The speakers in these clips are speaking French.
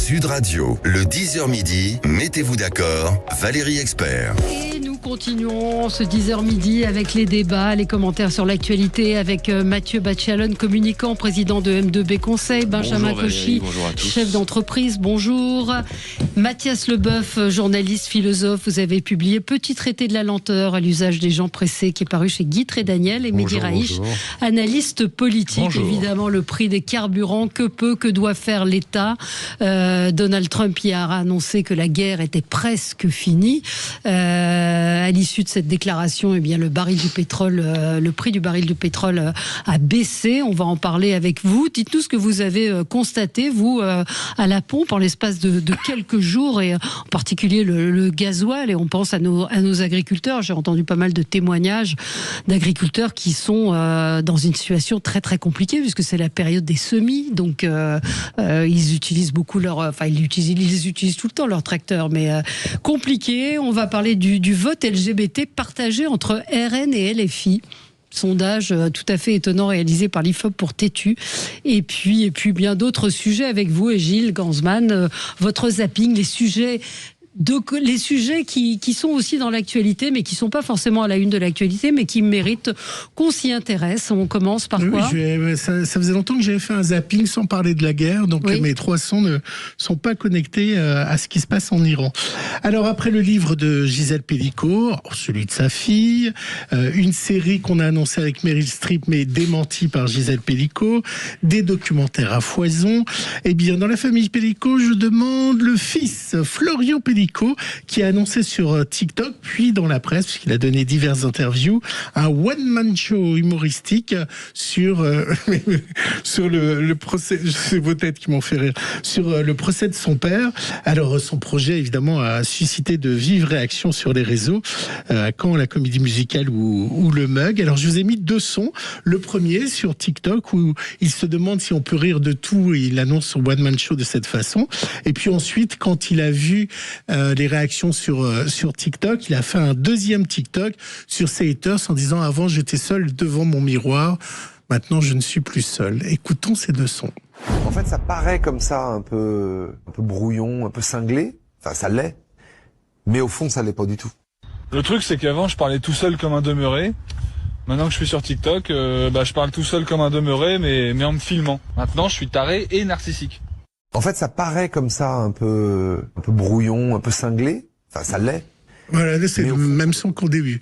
Sud Radio, le 10h midi, mettez-vous d'accord, Valérie Expert. Et nous continuons ce 10h midi avec les débats, les commentaires sur l'actualité avec Mathieu Bachalon, communicant, président de M2B Conseil, Benjamin Cauchy, chef d'entreprise, bonjour. Mathias Leboeuf, journaliste, philosophe, vous avez publié Petit traité de la lenteur à l'usage des gens pressés qui est paru chez Guy Trédaniel et Mehdi Raïch, analyste politique. Bonjour. Évidemment, le prix des carburants, que doit faire l'État. Donald Trump hier a annoncé que la guerre était presque finie. À l'issue de cette déclaration, eh bien, le prix du baril du pétrole a baissé. On va en parler avec vous. Dites-nous ce que vous avez constaté, vous, à la pompe, en l'espace de quelques jours, et en particulier le gasoil. Et on pense à nos agriculteurs. J'ai entendu pas mal de témoignages d'agriculteurs qui sont dans une situation très très compliquée, puisque c'est la période des semis. Donc, ils utilisent beaucoup ils les utilisent tout le temps, leurs tracteurs, mais compliqué. On va parler du vote LGBT partagé entre RN et LFI. Sondage tout à fait étonnant réalisé par l'IFOP pour Tétu. Et puis bien d'autres sujets avec vous et Gilles Gansman. Votre zapping, les sujets qui sont aussi dans l'actualité, mais qui ne sont pas forcément à la une de l'actualité, mais qui méritent qu'on s'y intéresse. On commence par quoi ? Ça faisait longtemps que j'avais fait un zapping sans parler de la guerre, donc mes 3 sons ne sont pas connectés à ce qui se passe en Iran. Alors après le livre de Gisèle Pelicot, celui de sa fille, une série qu'on a annoncée avec Meryl Streep, mais démentie par Gisèle Pelicot, des documentaires à foison, eh bien dans la famille Pelicot, je demande le fils, Florian Pelicot, qui a annoncé sur TikTok, puis dans la presse, puisqu'il a donné diverses interviews, un one-man show humoristique sur le procès, c'est vos têtes qui m'ont fait rire, sur le procès de son père. Alors, son projet, évidemment, a suscité de vives réactions sur les réseaux, quand la comédie musicale ou le mug. Alors, je vous ai mis 2 sons. Le premier, sur TikTok, où il se demande si on peut rire de tout, et il annonce son one-man show de cette façon. Et puis ensuite, quand il a vu les réactions sur TikTok, il a fait un deuxième TikTok sur ses haters en disant « Avant, j'étais seul devant mon miroir, maintenant, je ne suis plus seul ». Écoutons ces 2 sons. En fait, ça paraît comme ça, un peu brouillon, un peu cinglé. Enfin, ça l'est. Mais au fond, ça l'est pas du tout. Le truc, c'est qu'avant, je parlais tout seul comme un demeuré. Maintenant que je suis sur TikTok, je parle tout seul comme un demeuré, mais en me filmant. Maintenant, je suis taré et narcissique. En fait, ça paraît comme ça, un peu brouillon, un peu cinglé. Enfin, ça l'est. Voilà, c'est le même son qu'au début.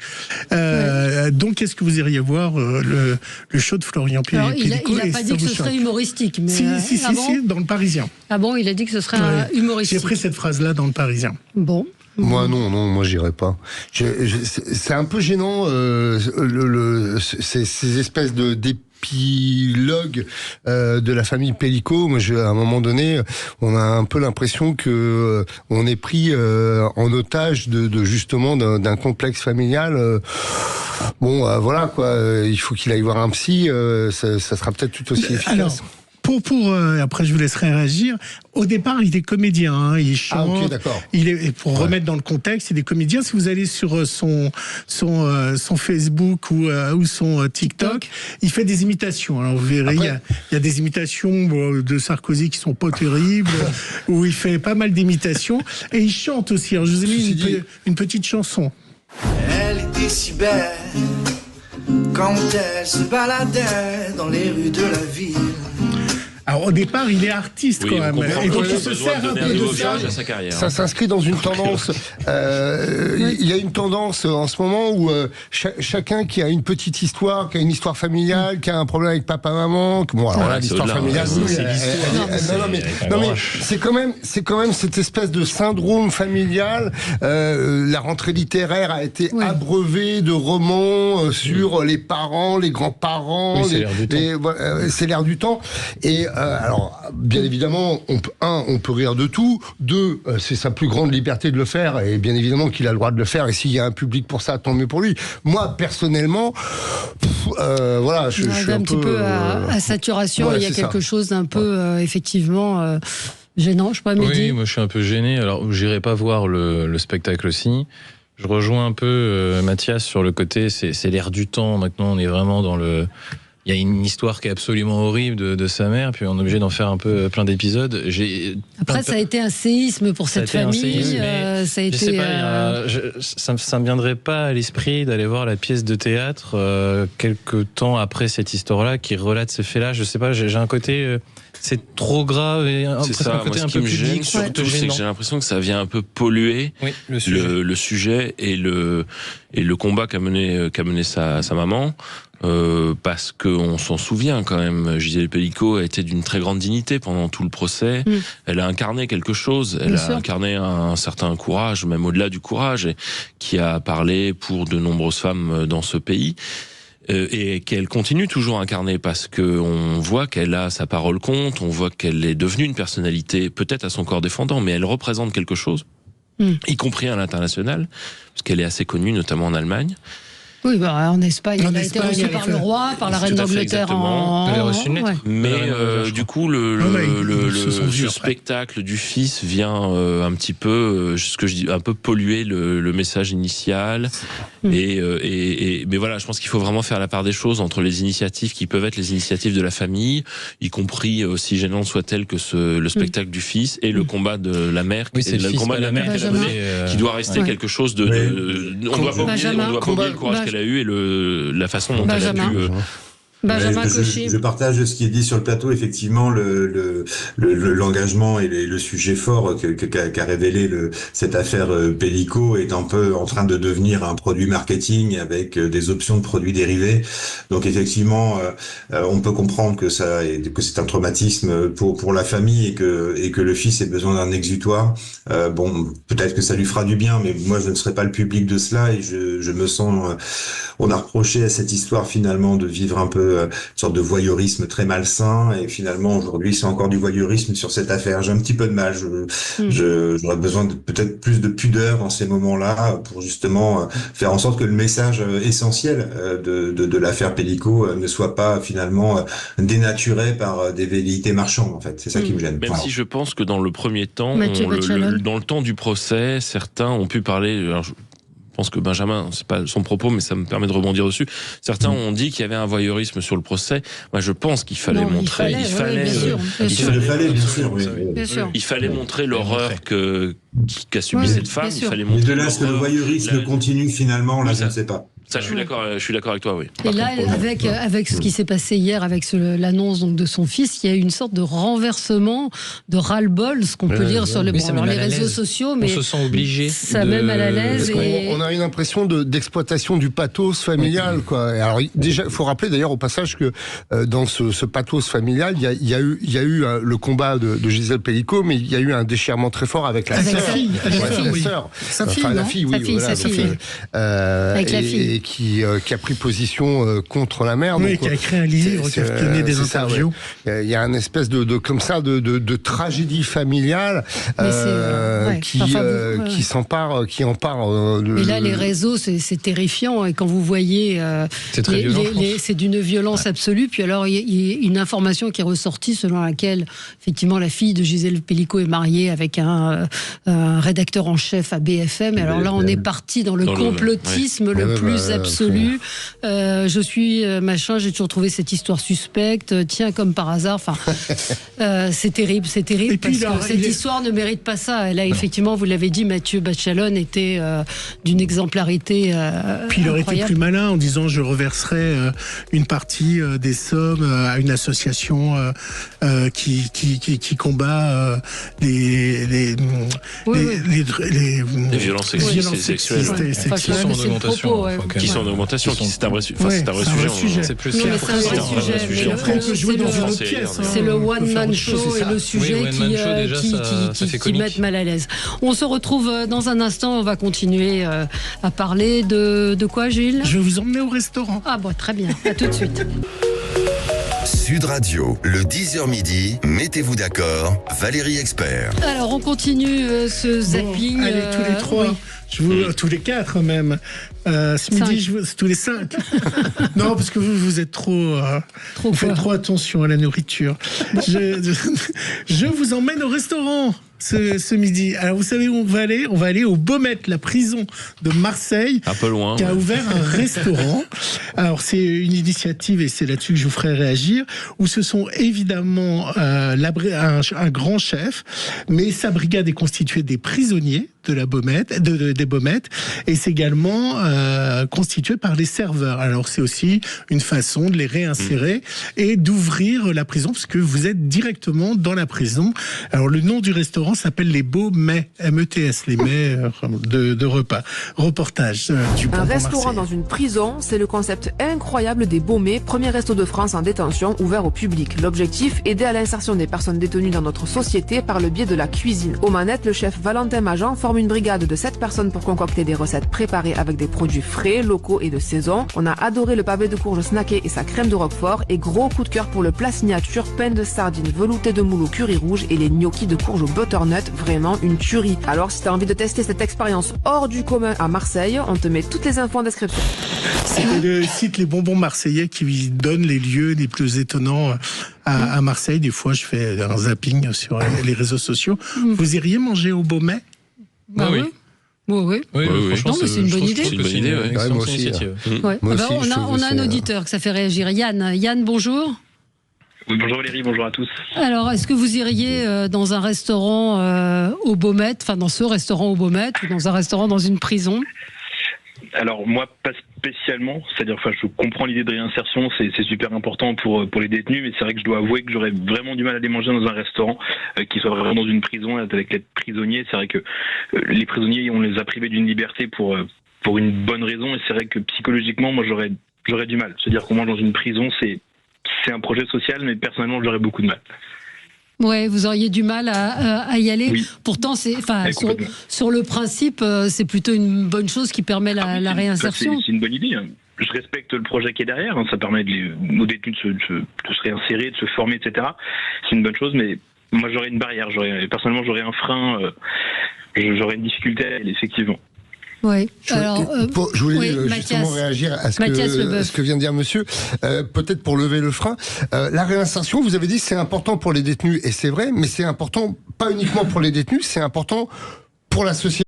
Donc, est-ce que vous iriez voir le show de Florian Pelicot? Il n'a pas dit que ce serait humoristique. Mais si, dans Le Parisien. Ah bon, il a dit que ce serait humoristique. J'ai pris cette phrase-là dans Le Parisien. Bon. Moi moi j'irai pas. C'est un peu gênant ces espèces d'épilogue de la famille Pelicot. Moi, à un moment donné, on a un peu l'impression que on est pris en otage justement d'un complexe familial. Voilà quoi. Il faut qu'il aille voir un psy. Ça sera peut-être tout aussi efficace. Alors, après je vous laisserai réagir. Au départ, il est comédien, il chante. Ah, ok, d'accord. Pour remettre dans le contexte, il est comédien. Si vous allez sur son Facebook ou son TikTok, il fait des imitations. Alors vous verrez, il y a des imitations de Sarkozy qui sont pas terribles, où il fait pas mal d'imitations, et il chante aussi. Alors je vous ai mis une petite chanson. Elle était si belle quand elle se baladait dans les rues de la ville. Alors au départ, il est artiste quand même. Et donc il se sert un peu de ça. Ça s'inscrit dans une tendance. Il y a une tendance en ce moment où chacun qui a une petite histoire, qui a une histoire familiale, qui a un problème avec papa-maman. Bon, alors là, l'histoire familiale, non mais c'est quand même cette espèce de syndrome familial. La rentrée littéraire a été abreuvée de romans sur les parents, les grands-parents. C'est l'air du temps. Et alors, bien évidemment, on peut rire de tout. 2, c'est sa plus grande liberté de le faire, et bien évidemment qu'il a le droit de le faire. Et s'il y a un public pour ça, tant mieux pour lui. Moi, personnellement, voilà, je suis un petit peu à saturation. Ouais, il y a quelque chose d'un peu, effectivement. Gênant, je sais pas, Mehdi. Oui, moi je suis un peu gêné. Alors, j'irai pas voir le spectacle aussi. Je rejoins un peu Mathias sur le côté, c'est l'air du temps. Maintenant, on est vraiment dans le il y a une histoire qui est absolument horrible de sa mère, puis on est obligé d'en faire un peu plein d'épisodes. Après, ça a été un séisme pour cette famille. Ça a été. Je sais pas, ça me viendrait pas à l'esprit d'aller voir la pièce de théâtre quelques temps après cette histoire-là qui relate ces faits-là. Je sais pas, j'ai un côté. C'est trop grave et c'est ça. un côté Moi, un ce qui peu me gêne surtout, c'est que j'ai l'impression que ça vient un peu polluer le sujet et le combat qu'a mené sa maman. Parce qu'on s'en souvient quand même, Gisèle Pelicot a été d'une très grande dignité pendant tout le procès. Elle a incarné quelque chose, elle a incarné un certain courage, même au-delà du courage, et qui a parlé pour de nombreuses femmes dans ce pays. Et qu'elle continue toujours à incarner parce que on voit qu'elle a sa parole compte, on voit qu'elle est devenue une personnalité peut-être à son corps défendant, mais elle représente quelque chose, y compris à l'international, parce qu'elle est assez connue, notamment en Allemagne. Oui, en Espagne, elle a été reçue par le roi, par la reine d'Angleterre. Elle a reçu une lettre. Mais du coup, ce spectacle du fils vient un petit peu, ce que je dis, un peu polluer le message initial. Mais voilà, je pense qu'il faut vraiment faire la part des choses entre les initiatives qui peuvent être les initiatives de la famille, y compris aussi gênantes soient-elles que le spectacle du fils et le combat de la mère, le combat de la mère qui doit rester quelque chose de on doit pas oublier le courage qu'elle a eu et la façon dont elle a pu Benjamin Cauchy. Je partage ce qui est dit sur le plateau. Effectivement, l'engagement et le sujet fort qu'a révélé cette affaire Pelicot est un peu en train de devenir un produit marketing avec des options de produits dérivés. Donc effectivement, on peut comprendre que c'est un traumatisme pour la famille et que le fils ait besoin d'un exutoire. Bon, peut-être que ça lui fera du bien, mais moi je ne serai pas le public de cela et je me sens. On a reproché à cette histoire finalement de vivre un peu une sorte de voyeurisme très malsain et finalement aujourd'hui c'est encore du voyeurisme sur cette affaire. J'ai un petit peu de mal. J'aurais besoin de peut-être plus de pudeur dans ces moments-là pour justement faire en sorte que le message essentiel de l'affaire Pelicot ne soit pas finalement dénaturé par des velléités marchandes en fait. C'est ça qui me gêne. Même si je pense que dans le premier temps, dans le temps du procès, certains ont pu parler. Alors, je pense que Benjamin, c'est pas son propos, mais ça me permet de rebondir dessus. Certains ont dit qu'il y avait un voyeurisme sur le procès. Moi, je pense qu'il fallait montrer, il fallait montrer l'horreur qu'a subi cette femme. Il fallait montrer. Mais de là, est-ce que le voyeurisme continue finalement, là, je ne sais pas. Ça, je suis d'accord avec toi, oui. Et là, avec ce qui s'est passé hier, avec l'annonce donc de son fils, il y a eu une sorte de renversement, de ras-le-bol, ce qu'on peut lire sur les réseaux sociaux, mais on se sent obligé. Ça met mal à l'aise. On a une impression d'exploitation du pathos familial, quoi. Alors déjà, il faut rappeler d'ailleurs au passage que dans ce pathos familial, il y a eu le combat de Gisèle Pelicot, mais il y a eu un déchirement très fort avec la sœur. Sa fille, avec la fille. Qui a pris position contre la mère. Oui, donc, qui a écrit un livre, qui a donné des interviews. Il y a un espèce de tragédie familiale qui empare. Et là, les réseaux, c'est terrifiant. Et quand vous voyez, c'est très violent. C'est d'une violence absolue. Puis alors, il y a une information qui est ressortie selon laquelle, effectivement, la fille de Gisèle Pelicot est mariée avec un rédacteur en chef à BFM. Et alors là, on est parti dans le complotisme le plus absolu. Je suis machin, j'ai toujours trouvé cette histoire suspecte. Tiens, comme par hasard. Enfin, c'est terrible, et parce que cette histoire ne mérite pas ça. Elle a effectivement, vous l'avez dit, Mathieu Bachalone était d'une exemplarité Puis il aurait incroyable. été plus malin en disant je reverserai une partie des sommes à une association qui combat les violences sexuelles. Qui sont en augmentation, c'est un vrai sujet. C'est plus c'est le one-man show et le sujet qui mettent mal à l'aise. On se retrouve dans un instant, on va continuer à parler de quoi, Gilles ? Je vais vous emmener au restaurant. Ah bon, très bien, à tout de suite. Sud Radio, le 10h midi, mettez-vous d'accord, Valérie Expert. Alors, on continue ce zapping. Allez, tous les trois. Tous les quatre même. Ce midi, tous les 5. Non, parce que vous êtes trop faites trop attention à la nourriture. Je vous emmène au restaurant. ce midi. Alors vous savez où on va aller? On va aller au Baumette, la prison de Marseille, un peu loin, qui a ouvert un restaurant. Alors c'est une initiative, et c'est là-dessus que je vous ferai réagir, où ce sont évidemment un grand chef, mais sa brigade est constituée des prisonniers de la Baumette, des Baumettes, et c'est également constitué par les serveurs. Alors c'est aussi une façon de les réinsérer et d'ouvrir la prison, parce que vous êtes directement dans la prison. Alors le nom du restaurant s'appelle les Baumets, M-E-T-S, les mets de repas. Reportage du Un restaurant dans une prison, c'est le concept incroyable des Baumets, premier resto de France en détention ouvert au public. L'objectif, aider à l'insertion des personnes détenues dans notre société par le biais de la cuisine. Aux manettes, le chef Valentin Majan forme une brigade de 7 personnes pour concocter des recettes préparées avec des produits frais, locaux et de saison. On a adoré le pavé de courge snacké et sa crème de roquefort, et gros coup de cœur pour le plat signature, pain de sardines velouté de moule au curry rouge et les gnocchis de courge au butternut, vraiment une tuerie. Alors si t'as envie de tester cette expérience hors du commun à Marseille, on te met toutes les infos en description. C'est le site Les Bonbons Marseillais qui donne les lieux les plus étonnants à Marseille. Des fois, je fais un zapping sur les réseaux sociaux. Vous iriez manger au Baumet? Bah oui. Oui. Franchement, c'est une bonne idée. C'est une bonne idée, ouais. Moi aussi. On a un auditeur que ça fait réagir. Yann, bonjour. Oui, bonjour Valérie, bonjour à tous. Alors, est-ce que vous iriez dans un restaurant au Baumette, enfin dans ce restaurant au Baumette, ou dans un restaurant dans une prison? Alors moi, pas spécialement, c'est-à-dire, enfin, je comprends l'idée de réinsertion, c'est super important pour les détenus, mais c'est vrai que je dois avouer que j'aurais vraiment du mal à les manger dans un restaurant qui soit vraiment dans une prison avec les prisonniers. C'est vrai que les prisonniers, on les a privés d'une liberté pour une bonne raison, et c'est vrai que psychologiquement, moi, j'aurais du mal. C'est-à-dire qu'on mange dans une prison, c'est un projet social, mais personnellement, j'aurais beaucoup de mal. Ouais, vous auriez du mal à y aller. Oui. Pourtant, sur le principe, c'est plutôt une bonne chose qui permet la réinsertion. C'est une bonne idée. Je respecte le projet qui est derrière. Ça permet aux détenus de se réinsérer, de se former, etc. C'est une bonne chose, mais moi, j'aurais une barrière. Personnellement, j'aurais un frein. J'aurais une difficulté à aller, effectivement. Oui. Je voulais justement réagir à ce que vient de dire monsieur. Peut-être pour lever le frein. La réinsertion, vous avez dit, c'est important pour les détenus, et c'est vrai, mais c'est important pas uniquement pour les détenus, c'est important pour la société.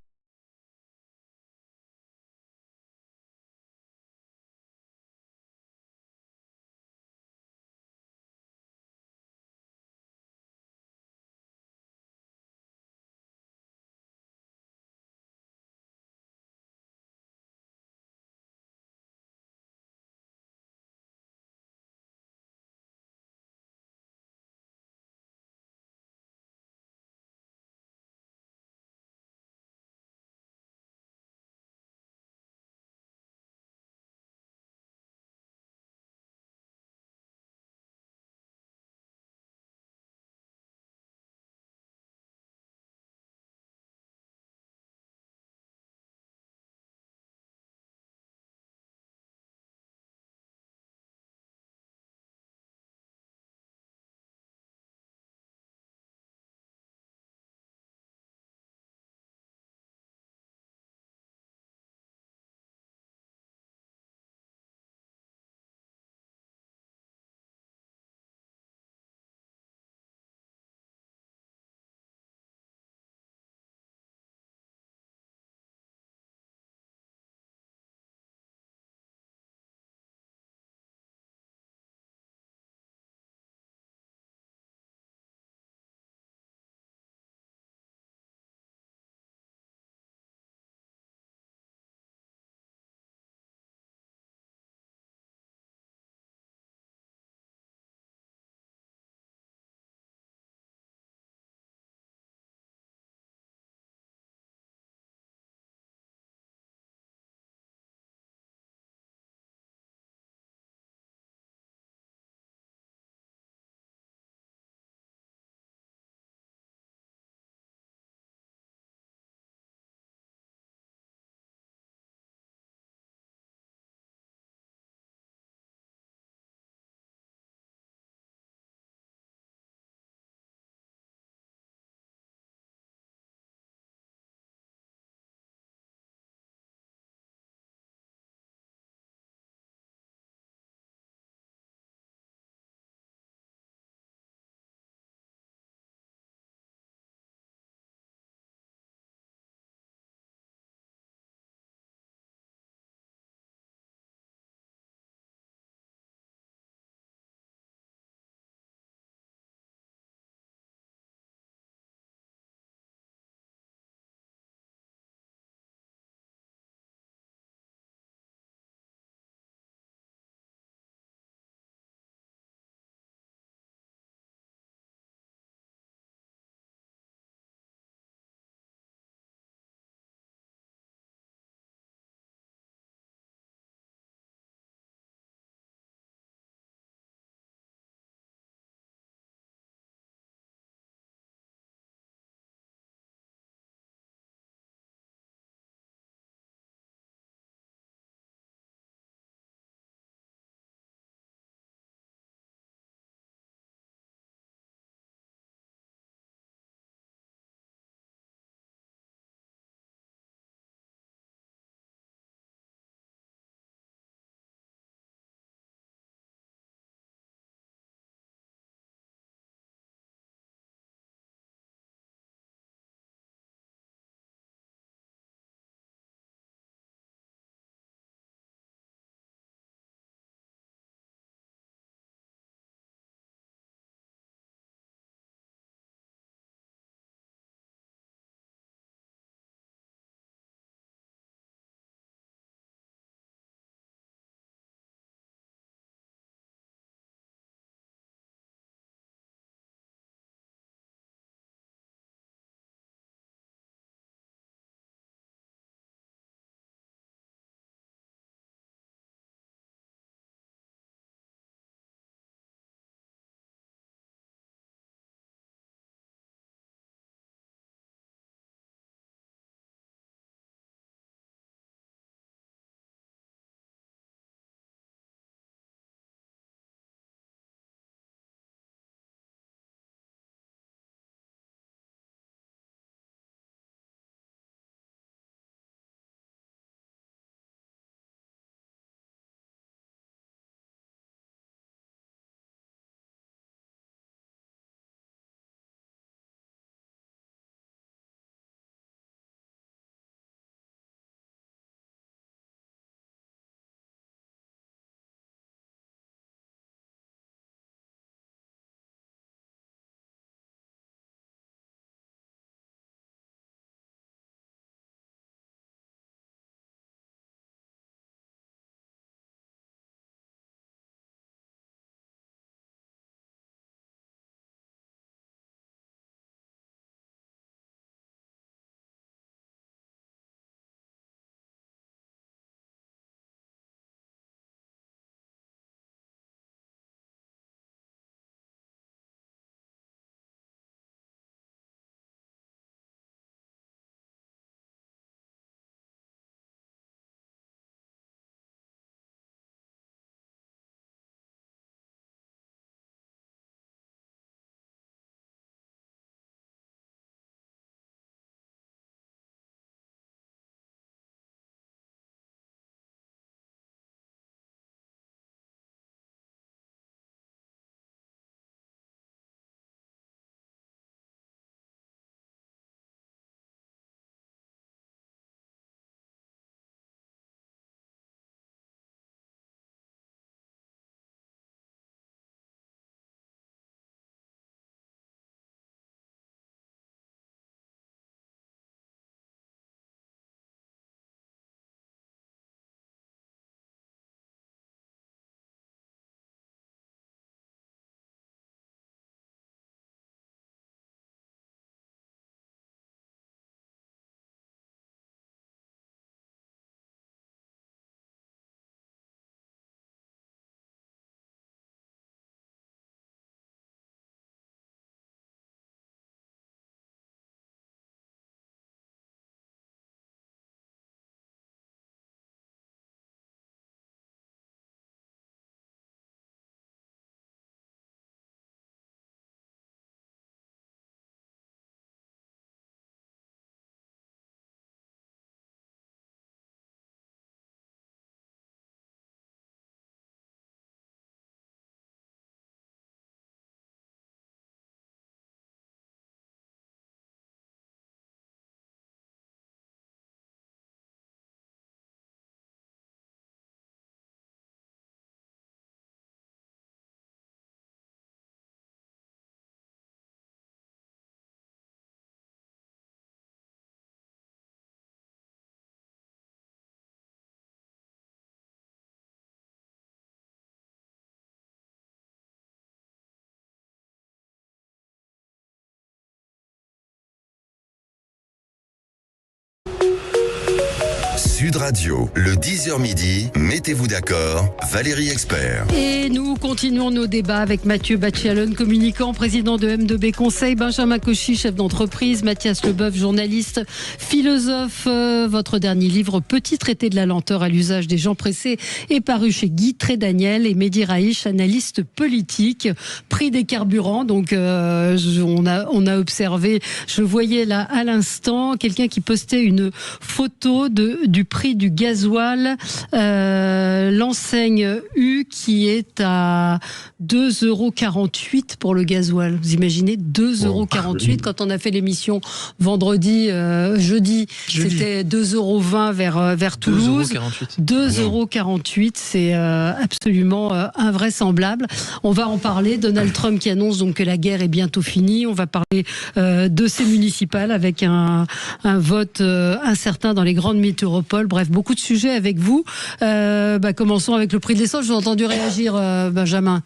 Sud Radio, le 10h midi, mettez-vous d'accord, Valérie Expert. Et nous continuons nos débats avec Mathieu Bachelon, communicant, président de M2B Conseil, Benjamin Cauchy, chef d'entreprise, Mathias Leboeuf, journaliste, philosophe. Votre dernier livre, Petit traité de la lenteur à l'usage des gens pressés, est paru chez Guy Trédaniel, et Mehdi Raïch, analyste politique. Prix des carburants, donc on a observé, je voyais là à l'instant quelqu'un qui postait une photo du prix du gasoil, l'enseigne U qui est à 2,48 € pour le gasoil. Vous imaginez 2,48 € quand on a fait l'émission jeudi, c'était 2,20 € vers Toulouse. 2,48 €, c'est absolument invraisemblable. On va en parler. Donald Trump qui annonce donc que la guerre est bientôt finie. On va parler de ces municipales avec un vote incertain dans les grandes métropoles. Bref, beaucoup de sujets avec vous. Commençons avec le prix de l'essence. Je vous ai entendu réagir, Benjamin.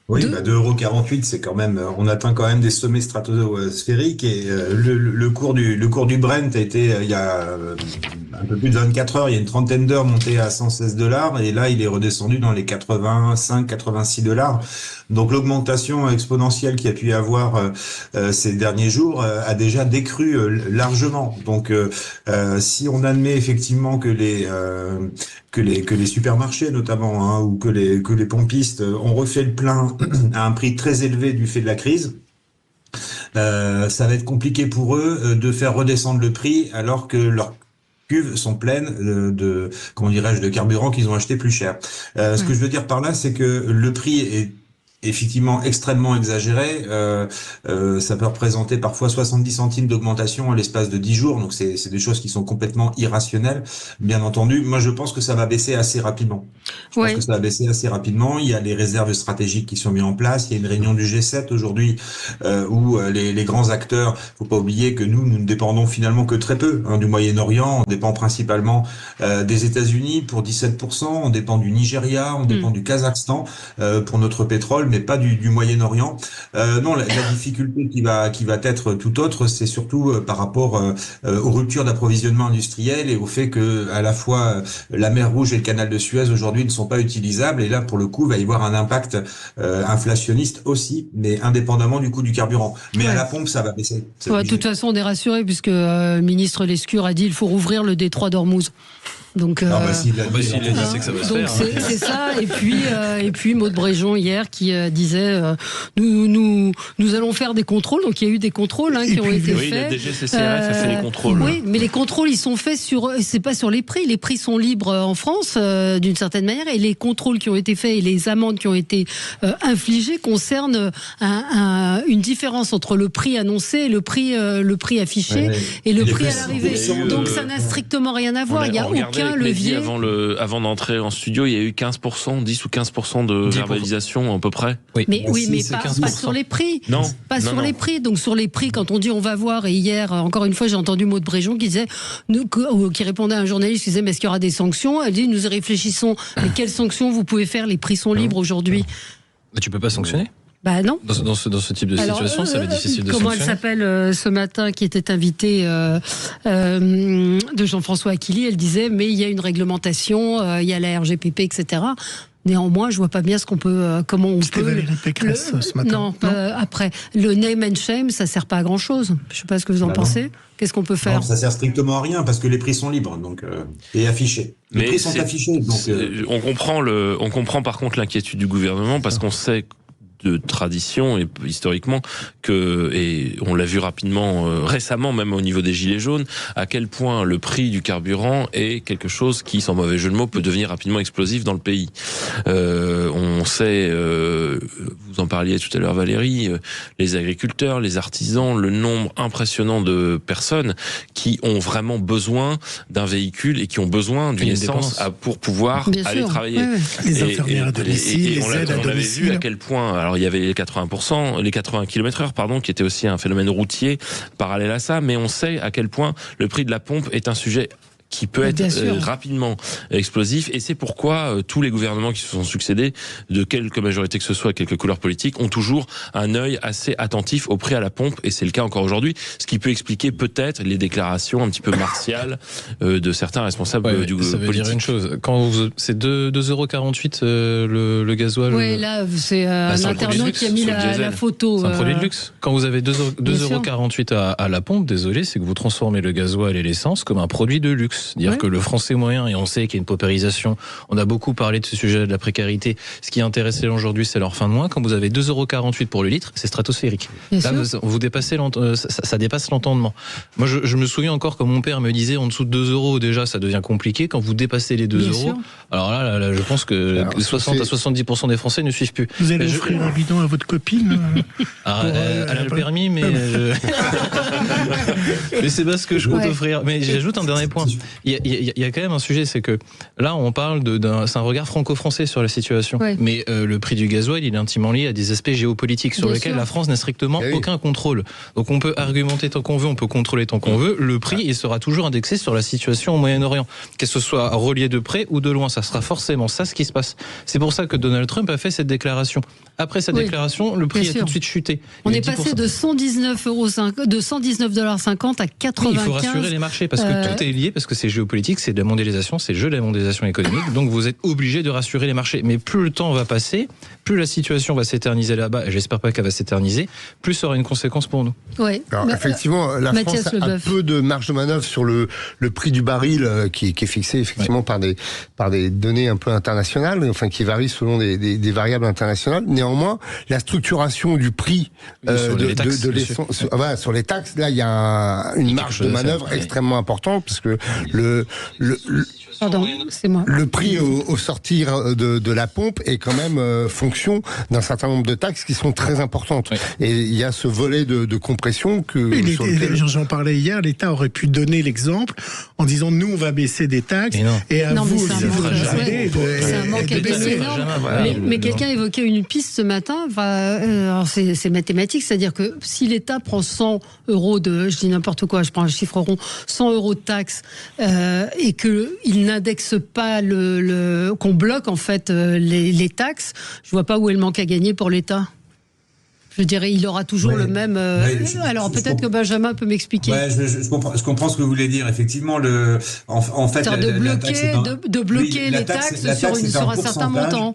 Oui, 2,48 €, c'est quand même, on atteint quand même des sommets stratosphériques et le cours du Brent a été, il y a un peu plus de 24 heures, il y a une trentaine d'heures, monté à 116 $ et là il est redescendu dans les 85-86 $. Donc l'augmentation exponentielle qu'il y a pu y avoir ces derniers jours a déjà décru largement. Donc si on admet effectivement que les supermarchés notamment ou que les pompistes ont refait le plein à un prix très élevé du fait de la crise, ça va être compliqué pour eux de faire redescendre le prix alors que leurs cuves sont pleines de carburant qu'ils ont acheté plus cher. Ce que je veux dire par là, c'est que le prix est effectivement extrêmement exagéré. Ça peut représenter parfois 70 centimes d'augmentation à l'espace de 10 jours. Donc c'est des choses qui sont complètement irrationnelles, bien entendu. Moi, je pense que ça va baisser assez rapidement. Il y a les réserves stratégiques qui sont mises en place. Il y a une réunion du G7 aujourd'hui où les grands acteurs, faut pas oublier que nous ne dépendons finalement que très peu du Moyen-Orient. On dépend principalement des États-Unis pour 17%. On dépend du Nigeria, on dépend du Kazakhstan pour notre pétrole, mais pas du Moyen-Orient. Non, la difficulté qui va être tout autre, c'est surtout par rapport aux ruptures d'approvisionnement industriel et au fait que à la fois la mer Rouge et le canal de Suez aujourd'hui ne sont pas utilisables. Et là, pour le coup, va y avoir un impact inflationniste aussi, mais indépendamment du coût du carburant. Mais à la pompe, ça va baisser. De toute façon, on est rassuré puisque le ministre Lescure a dit qu'il faut rouvrir le détroit d'Ormuz. Donc, s'il a dit, c'est que ça va se faire. C'est ça. Et puis Maud Bréjon hier qui disait nous allons faire des contrôles. Donc il y a eu des contrôles qui ont été faits. La DGCCRF a fait les contrôles. Oui, mais les contrôles ils sont faits c'est pas sur les prix. Les prix sont libres en France d'une certaine manière, et les contrôles qui ont été faits et les amendes qui ont été infligées concernent une différence entre le prix annoncé et le prix affiché et le prix à l'arrivée. Donc ça n'a strictement rien à voir. Il y a aucun levier. Avant d'entrer en studio, il y a eu 15%, 10 ou 15% de verbalisation à peu près. Mais pas sur les prix. Non. Sur les prix. Donc sur les prix, quand on dit on va voir, et hier, encore une fois, j'ai entendu Maud Bréjon qui disait, qui répondait à un journaliste qui disait, mais est-ce qu'il y aura des sanctions? Elle dit, nous y réfléchissons. Mais quelles sanctions vous pouvez faire? Les prix sont libres aujourd'hui. Mais tu peux pas sanctionner? Non. Dans ce type de situation, ça va être difficile de sanctionner. Comment elle s'appelle ce matin, qui était invitée de Jean-François Aquili, elle disait, mais il y a une réglementation, il y a la RGPP, etc. Néanmoins, je vois pas bien comment on peut. Valérie Pécresse ce matin. Non. Après, le name and shame, ça sert pas à grand chose. Je sais pas ce que vous en pensez. Qu'est-ce qu'on peut faire? Non, ça sert strictement à rien parce que les prix sont libres, donc et affichés. Les prix sont affichés. Donc, on comprend par contre l'inquiétude du gouvernement parce qu'on sait de tradition et historiquement et on l'a vu rapidement récemment, même au niveau des gilets jaunes, à quel point le prix du carburant est quelque chose qui, sans mauvais jeu de mots, peut devenir rapidement explosif dans le pays. On sait, vous en parliez tout à l'heure Valérie, les agriculteurs, les artisans, le nombre impressionnant de personnes qui ont vraiment besoin d'un véhicule et qui ont besoin d'une essence pour pouvoir aller travailler. Les infirmières à domicile, les aides à domicile. On avait vu à quel point, alors il y avait les 80 km/h, qui était aussi un phénomène routier parallèle à ça, mais on sait à quel point le prix de la pompe est un sujet qui peut être rapidement explosif. Et c'est pourquoi tous les gouvernements qui se sont succédés, de quelque majorité que ce soit, quelque couleur politique, ont toujours un œil assez attentif au prix à la pompe. Et c'est le cas encore aujourd'hui. Ce qui peut expliquer peut-être les déclarations un petit peu martiales de certains responsables du ça veut politique. dire une chose. Quand c'est 2,48 € le gasoil. Oui, là, c'est un internaute qui a mis la photo. C'est un produit de luxe. Quand vous avez 2,48 € à la pompe, désolé, c'est que vous transformez le gasoil et l'essence comme un produit de luxe. C'est-à-dire que le français moyen, et on sait qu'il y a une paupérisation, on a beaucoup parlé de ce sujet de la précarité. Ce qui intéresse les gens aujourd'hui, c'est leur fin de mois. Quand vous avez 2,48 € pour le litre, c'est stratosphérique. Là, vous dépassez ça dépasse l'entendement. Moi, je me souviens encore quand mon père me disait en dessous de 2 €, déjà, ça devient compliqué. Quand vous dépassez les 2 €, alors là, je pense que 60 à 70% des Français ne suivent plus. Vous allez offrir un bidon à votre copine elle a le permis, mais mais c'est pas ce que je compte offrir. Mais j'ajoute un dernier point. Il y a quand même un sujet, c'est que là, on parle c'est un regard franco-français sur la situation. Mais le prix du gasoil, il est intimement lié à des aspects géopolitiques sur lesquels la France n'a strictement aucun contrôle. Donc on peut argumenter tant qu'on veut, on peut contrôler tant qu'on veut. Le prix, il sera toujours indexé sur la situation au Moyen-Orient. Que ce soit relié de près ou de loin, ça sera forcément ça ce qui se passe. C'est pour ça que Donald Trump a fait cette déclaration. Après cette déclaration, le prix a tout de suite chuté. On est passé de 119,50 à 95. Il faut rassurer les marchés parce que tout est lié, parce que c'est géopolitique, c'est de la mondialisation, c'est le jeu de la mondialisation économique. Donc vous êtes obligé de rassurer les marchés. Mais plus le temps va passer, plus la situation va s'éterniser là-bas, et j'espère pas qu'elle va s'éterniser, plus ça aura une conséquence pour nous. Alors, effectivement, la France a un peu de marge de manœuvre sur le prix du baril qui est fixé effectivement par des données un peu internationales, enfin qui varient selon des variables internationales. Néanmoins, la structuration du prix de l'essence sur les taxes, là il y a une marge de manœuvre extrêmement importante parce que le prix au sortir de la pompe est quand même fonction d'un certain nombre de taxes qui sont très importantes. Et il y a ce volet de compression j'en parlais hier, l'État aurait pu donner l'exemple en disant nous on va baisser des taxes et à vous aussi vous c'est un manque à gagner énorme. Mais quelqu'un évoquait une piste ce matin, c'est mathématique, c'est-à-dire que si l'État prend 100 € je dis n'importe quoi, je prends un chiffre rond, 100 € de taxes et qu'il n'indexe pas qu'on bloque en fait les taxes, je vois pas où est le manque à gagner pour l'État. Je dirais, il aura toujours le même. Alors peut-être que Benjamin peut m'expliquer. Je comprends ce que vous voulez dire. Effectivement, en fait, de bloquer les taxes sur un certain montant.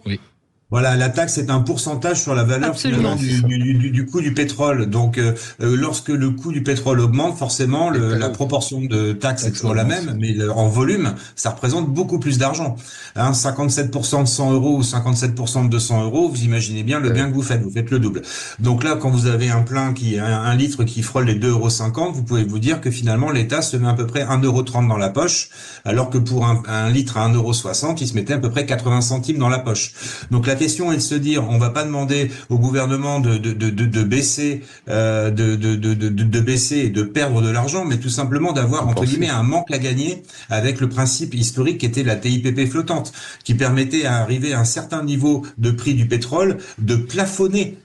Voilà, la taxe est un pourcentage sur la valeur du coût du pétrole. Donc, lorsque le coût du pétrole augmente, forcément, la proportion de taxes est toujours la même, mais en volume, ça représente beaucoup plus d'argent. 57% de 100 € ou 57% de 200 €, vous imaginez bien le bien que vous faites le double. Donc là, quand vous avez un litre qui frôle les 2,50 €, vous pouvez vous dire que finalement, l'État se met à peu près 1,30 € dans la poche, alors que pour un litre à 1,60 €, il se mettait à peu près 80 centimes dans la poche. Donc la question est de se dire, on va pas demander au gouvernement de baisser et de perdre de l'argent, mais tout simplement d'avoir entre guillemets un manque à gagner avec le principe historique qui était la TIPP flottante, qui permettait à arriver à un certain niveau de prix du pétrole de plafonner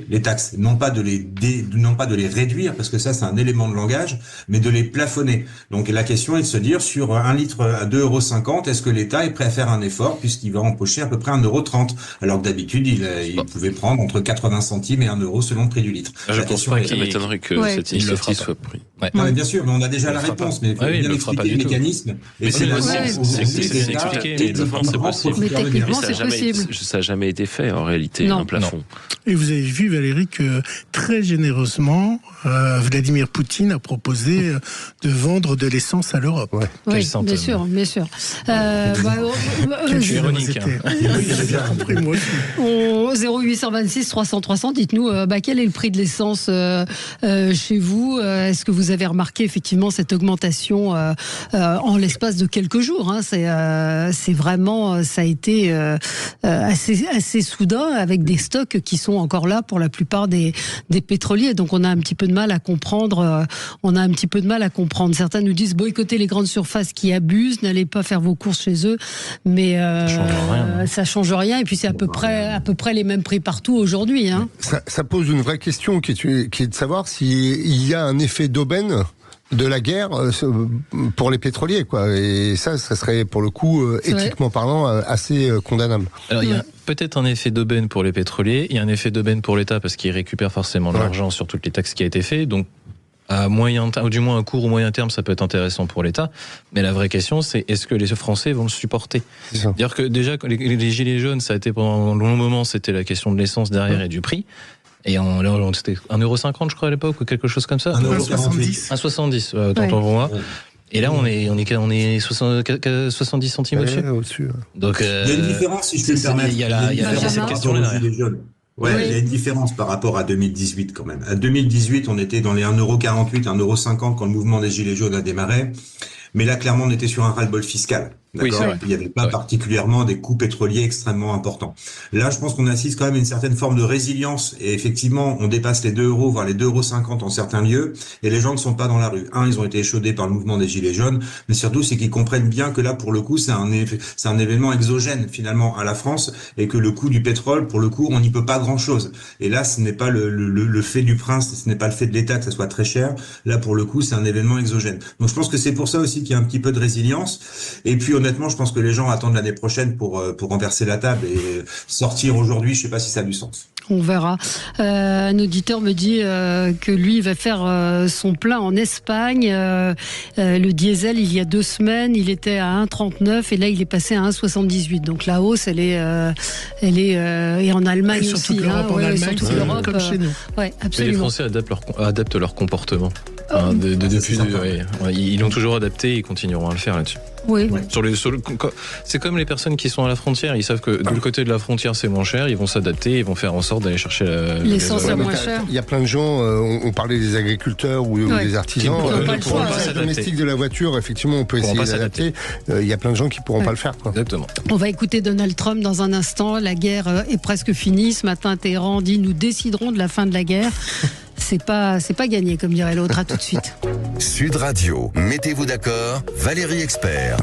les taxes, non pas de les réduire, parce que ça c'est un élément de langage, mais de les plafonner. Donc la question est de se dire, sur un litre à 2,50 €, est-ce que l'État est prêt à faire un effort, puisqu'il va empocher à peu près 1,30 €, alors que d'habitude il pouvait prendre entre 80 centimes et 1 € selon le prix du litre. Je pense pas qu'il m'étonnerait que cette initiative soit prise. Non, mais bien sûr, mais on a déjà la réponse, mais il faut bien expliquer le mécanisme. Mais c'est expliqué, ça n'a jamais été fait en réalité, un plafond. Et vous avez vu, Valérie, que très généreusement, Vladimir Poutine a proposé de vendre de l'essence à l'Europe. Oui, bien sûr. Je suis ironique. Oui, j'ai bien compris, moi aussi. 0826 300 300, dites-nous quel est le prix de l'essence chez vous. Est-ce que vous avez remarqué effectivement cette augmentation en l'espace de quelques jours, c'est vraiment, ça a été assez soudain, avec des stocks qui sont encore là pour la plupart des pétroliers. Donc on a un petit peu de mal à comprendre. Certains nous disent boycotter les grandes surfaces qui abusent, n'allez pas faire vos courses chez eux, mais ça change rien. Et puis c'est à peu près les mêmes prix partout aujourd'hui. Ça pose une vraie question qui est de savoir s'il y a un effet d'aubaine de la guerre pour les pétroliers, quoi. Et ça serait pour le coup éthiquement parlant assez condamnable. Alors il y a peut-être un effet d'aubaine pour les pétroliers, il y a un effet d'aubaine pour l'État parce qu'il récupère forcément de l'argent sur toutes les taxes qui a été fait. Donc à moyen terme, ou du moins à court ou moyen terme, ça peut être intéressant pour l'État. Mais la vraie question, c'est est-ce que les Français vont le supporter ? C'est-à-dire que déjà, les gilets jaunes, ça a été pendant un long moment, c'était la question de l'essence derrière et du prix. Et c'était 1,50 €, je crois, à l'époque, ou quelque chose comme ça. 1,70 €. 1,70 €, autant pour moi. Et là, on est 70 centimes au-dessus. Donc, il y a une différence, si je peux me permettre. Il y a cette question-là. Ouais, il y a une différence par rapport à 2018 quand même. À 2018, on était dans les 1,48 €, 1,50 € quand le mouvement des Gilets jaunes a démarré. Mais là, clairement, on était sur un ras-le-bol fiscal. D'accord. Il n'y avait pas particulièrement des coûts pétroliers extrêmement importants. Là, je pense qu'on assiste quand même à une certaine forme de résilience. Et effectivement, on dépasse les 2 €, voire les 2,50 € en certains lieux. Et les gens ne sont pas dans la rue. Ils ont été échaudés par le mouvement des Gilets jaunes. Mais surtout, c'est qu'ils comprennent bien que là, pour le coup, c'est un événement exogène, finalement, à la France. Et que le coût du pétrole, pour le coup, on n'y peut pas grand-chose. Et là, ce n'est pas le fait du prince, ce n'est pas le fait de l'État que ça soit très cher. Là, pour le coup, c'est un événement exogène. Donc, je pense que c'est pour ça aussi qu'il y a un petit peu de résilience. Et puis, honnêtement, je pense que les gens attendent l'année prochaine pour renverser la table et sortir aujourd'hui. Je sais pas si ça a du sens. On verra. Un auditeur me dit que lui, il va faire son plein en Espagne. Le diesel, il y a 2 semaines, il était à 1,39 et là, il est passé à 1,78. Donc la hausse, elle est et en Allemagne et aussi. En Allemagne, comme chez nous. Ouais, absolument. Mais les Français adaptent leur comportement. Ils l'ont toujours adapté et ils continueront à le faire là-dessus. Oui. C'est comme les personnes qui sont à la frontière. Ils savent que de le côté de la frontière, c'est moins cher. Ils vont s'adapter, ils vont faire en sorte d'aller chercher l'essence à moins cher. Il y a plein de gens, on parlait des agriculteurs ou des artisans. Pour le domestique de la voiture, effectivement, on peut essayer d'adapter. Il y a plein de gens qui ne pourront pas le faire. Exactement. On va écouter Donald Trump dans un instant. La guerre est presque finie. Ce matin, Téhéran dit « Nous déciderons de la fin de la guerre ». C'est pas gagné, comme dirait l'autre. À tout de suite. Sud Radio, mettez-vous d'accord, Valérie Expert.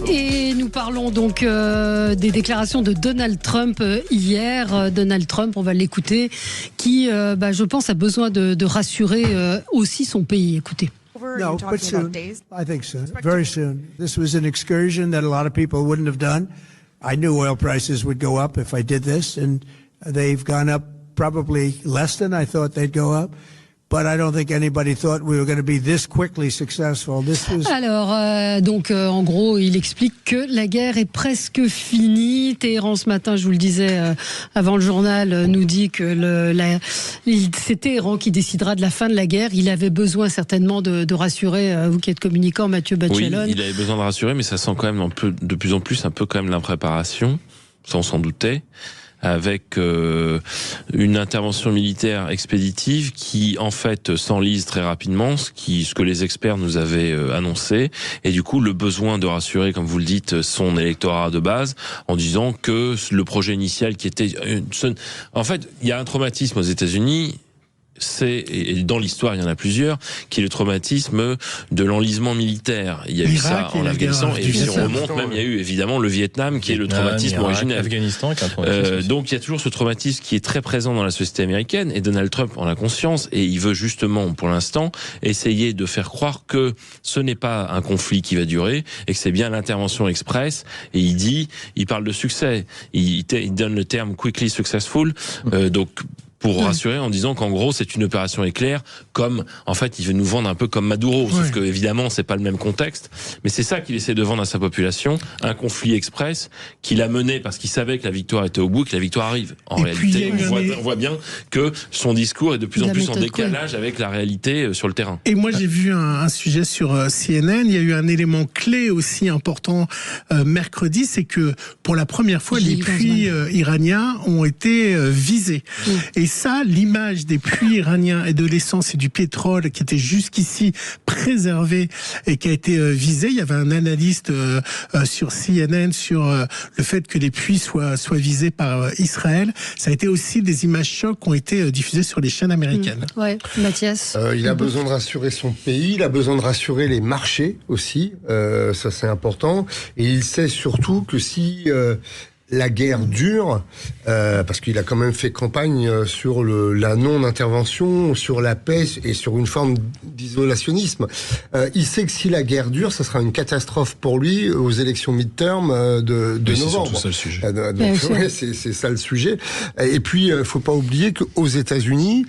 Et nous parlons donc des déclarations de Donald Trump hier. Donald Trump, on va l'écouter, qui, je pense, a besoin de rassurer aussi son pays. Écoutez. No, but soon. I think soon. Very soon. This was an excursion that a lot of people wouldn't have done. I knew oil prices would go up if I did this, and they've gone up probably less than I thought they'd go up. But I don't think anybody thought we were going to be this quickly successful. Alors, en gros, il explique que la guerre est presque finie. Téhéran, ce matin, je vous le disais avant le journal, nous dit que c'est Téhéran qui décidera de la fin de la guerre. Il avait besoin certainement de rassurer, vous qui êtes communicant, Mathieu Bachelon. Oui, il avait besoin de rassurer, mais ça sent quand même de plus en plus un peu quand même l'impréparation, ça on s'en doutait, avec une intervention militaire expéditive qui en fait s'enlise très rapidement, ce que les experts nous avaient annoncé, et du coup le besoin de rassurer, comme vous le dites, son électorat de base en disant que le projet initial qui était en fait, il y a un traumatisme aux États-Unis. Et dans l'histoire, il y en a plusieurs, qui est le traumatisme de l'enlisement militaire. Il y a eu ça en Afghanistan, et si on remonte, même il y a eu évidemment le Vietnam, qui est le traumatisme originel. Afghanistan, donc il y a toujours ce traumatisme qui est très présent dans la société américaine, et Donald Trump en a conscience, et il veut justement, pour l'instant, essayer de faire croire que ce n'est pas un conflit qui va durer, et que c'est bien l'intervention express, et il parle de succès. Il donne le terme quickly successful, donc pour rassurer en disant qu'en gros c'est une opération éclair, comme en fait il veut nous vendre un peu comme Maduro, sauf que évidemment c'est pas le même contexte, mais c'est ça qu'il essaie de vendre à sa population, un conflit express qu'il a mené parce qu'il savait que la victoire était au bout, que la victoire arrive. En réalité, on voit bien que son discours est de plus en plus en décalage avec la réalité sur le terrain. Et moi j'ai vu un sujet sur CNN, il y a eu un élément clé aussi important mercredi, c'est que pour la première fois les puits iraniens ont été visés. Et ça, l'image des puits iraniens et de l'essence et du pétrole qui était jusqu'ici préservé et qui a été visé. Il y avait un analyste sur CNN sur le fait que les puits soient visés par Israël. Ça a été aussi des images chocs qui ont été diffusées sur les chaînes américaines. Ouais, Mathias. Il a besoin de rassurer son pays, il a besoin de rassurer les marchés aussi. Ça, c'est important. Et il sait surtout que si la guerre dure, parce qu'il a quand même fait campagne sur la non-intervention, sur la paix et sur une forme d'isolationnisme. Il sait que si la guerre dure, ça sera une catastrophe pour lui aux élections mid-term de novembre. C'est surtout ça le sujet. C'est ça le sujet. Et puis, faut pas oublier qu'aux États-Unis,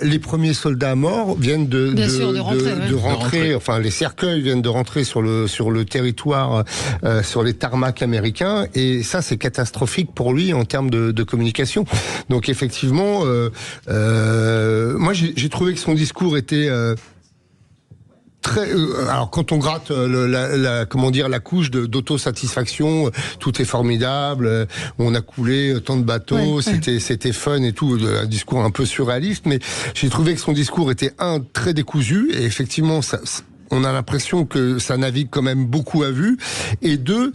les premiers soldats morts viennent de rentrer. Enfin, les cercueils viennent de rentrer sur le territoire, sur les tarmacs américains, et ça, c'est catastrophique pour lui en termes de communication. Donc effectivement, moi j'ai trouvé que son discours était très. Alors quand on gratte la couche d'autosatisfaction, tout est formidable, on a coulé tant de bateaux, c'était fun et tout, un discours un peu surréaliste, mais j'ai trouvé que son discours était très décousu, et effectivement on a l'impression que ça navigue quand même beaucoup à vue, et deux,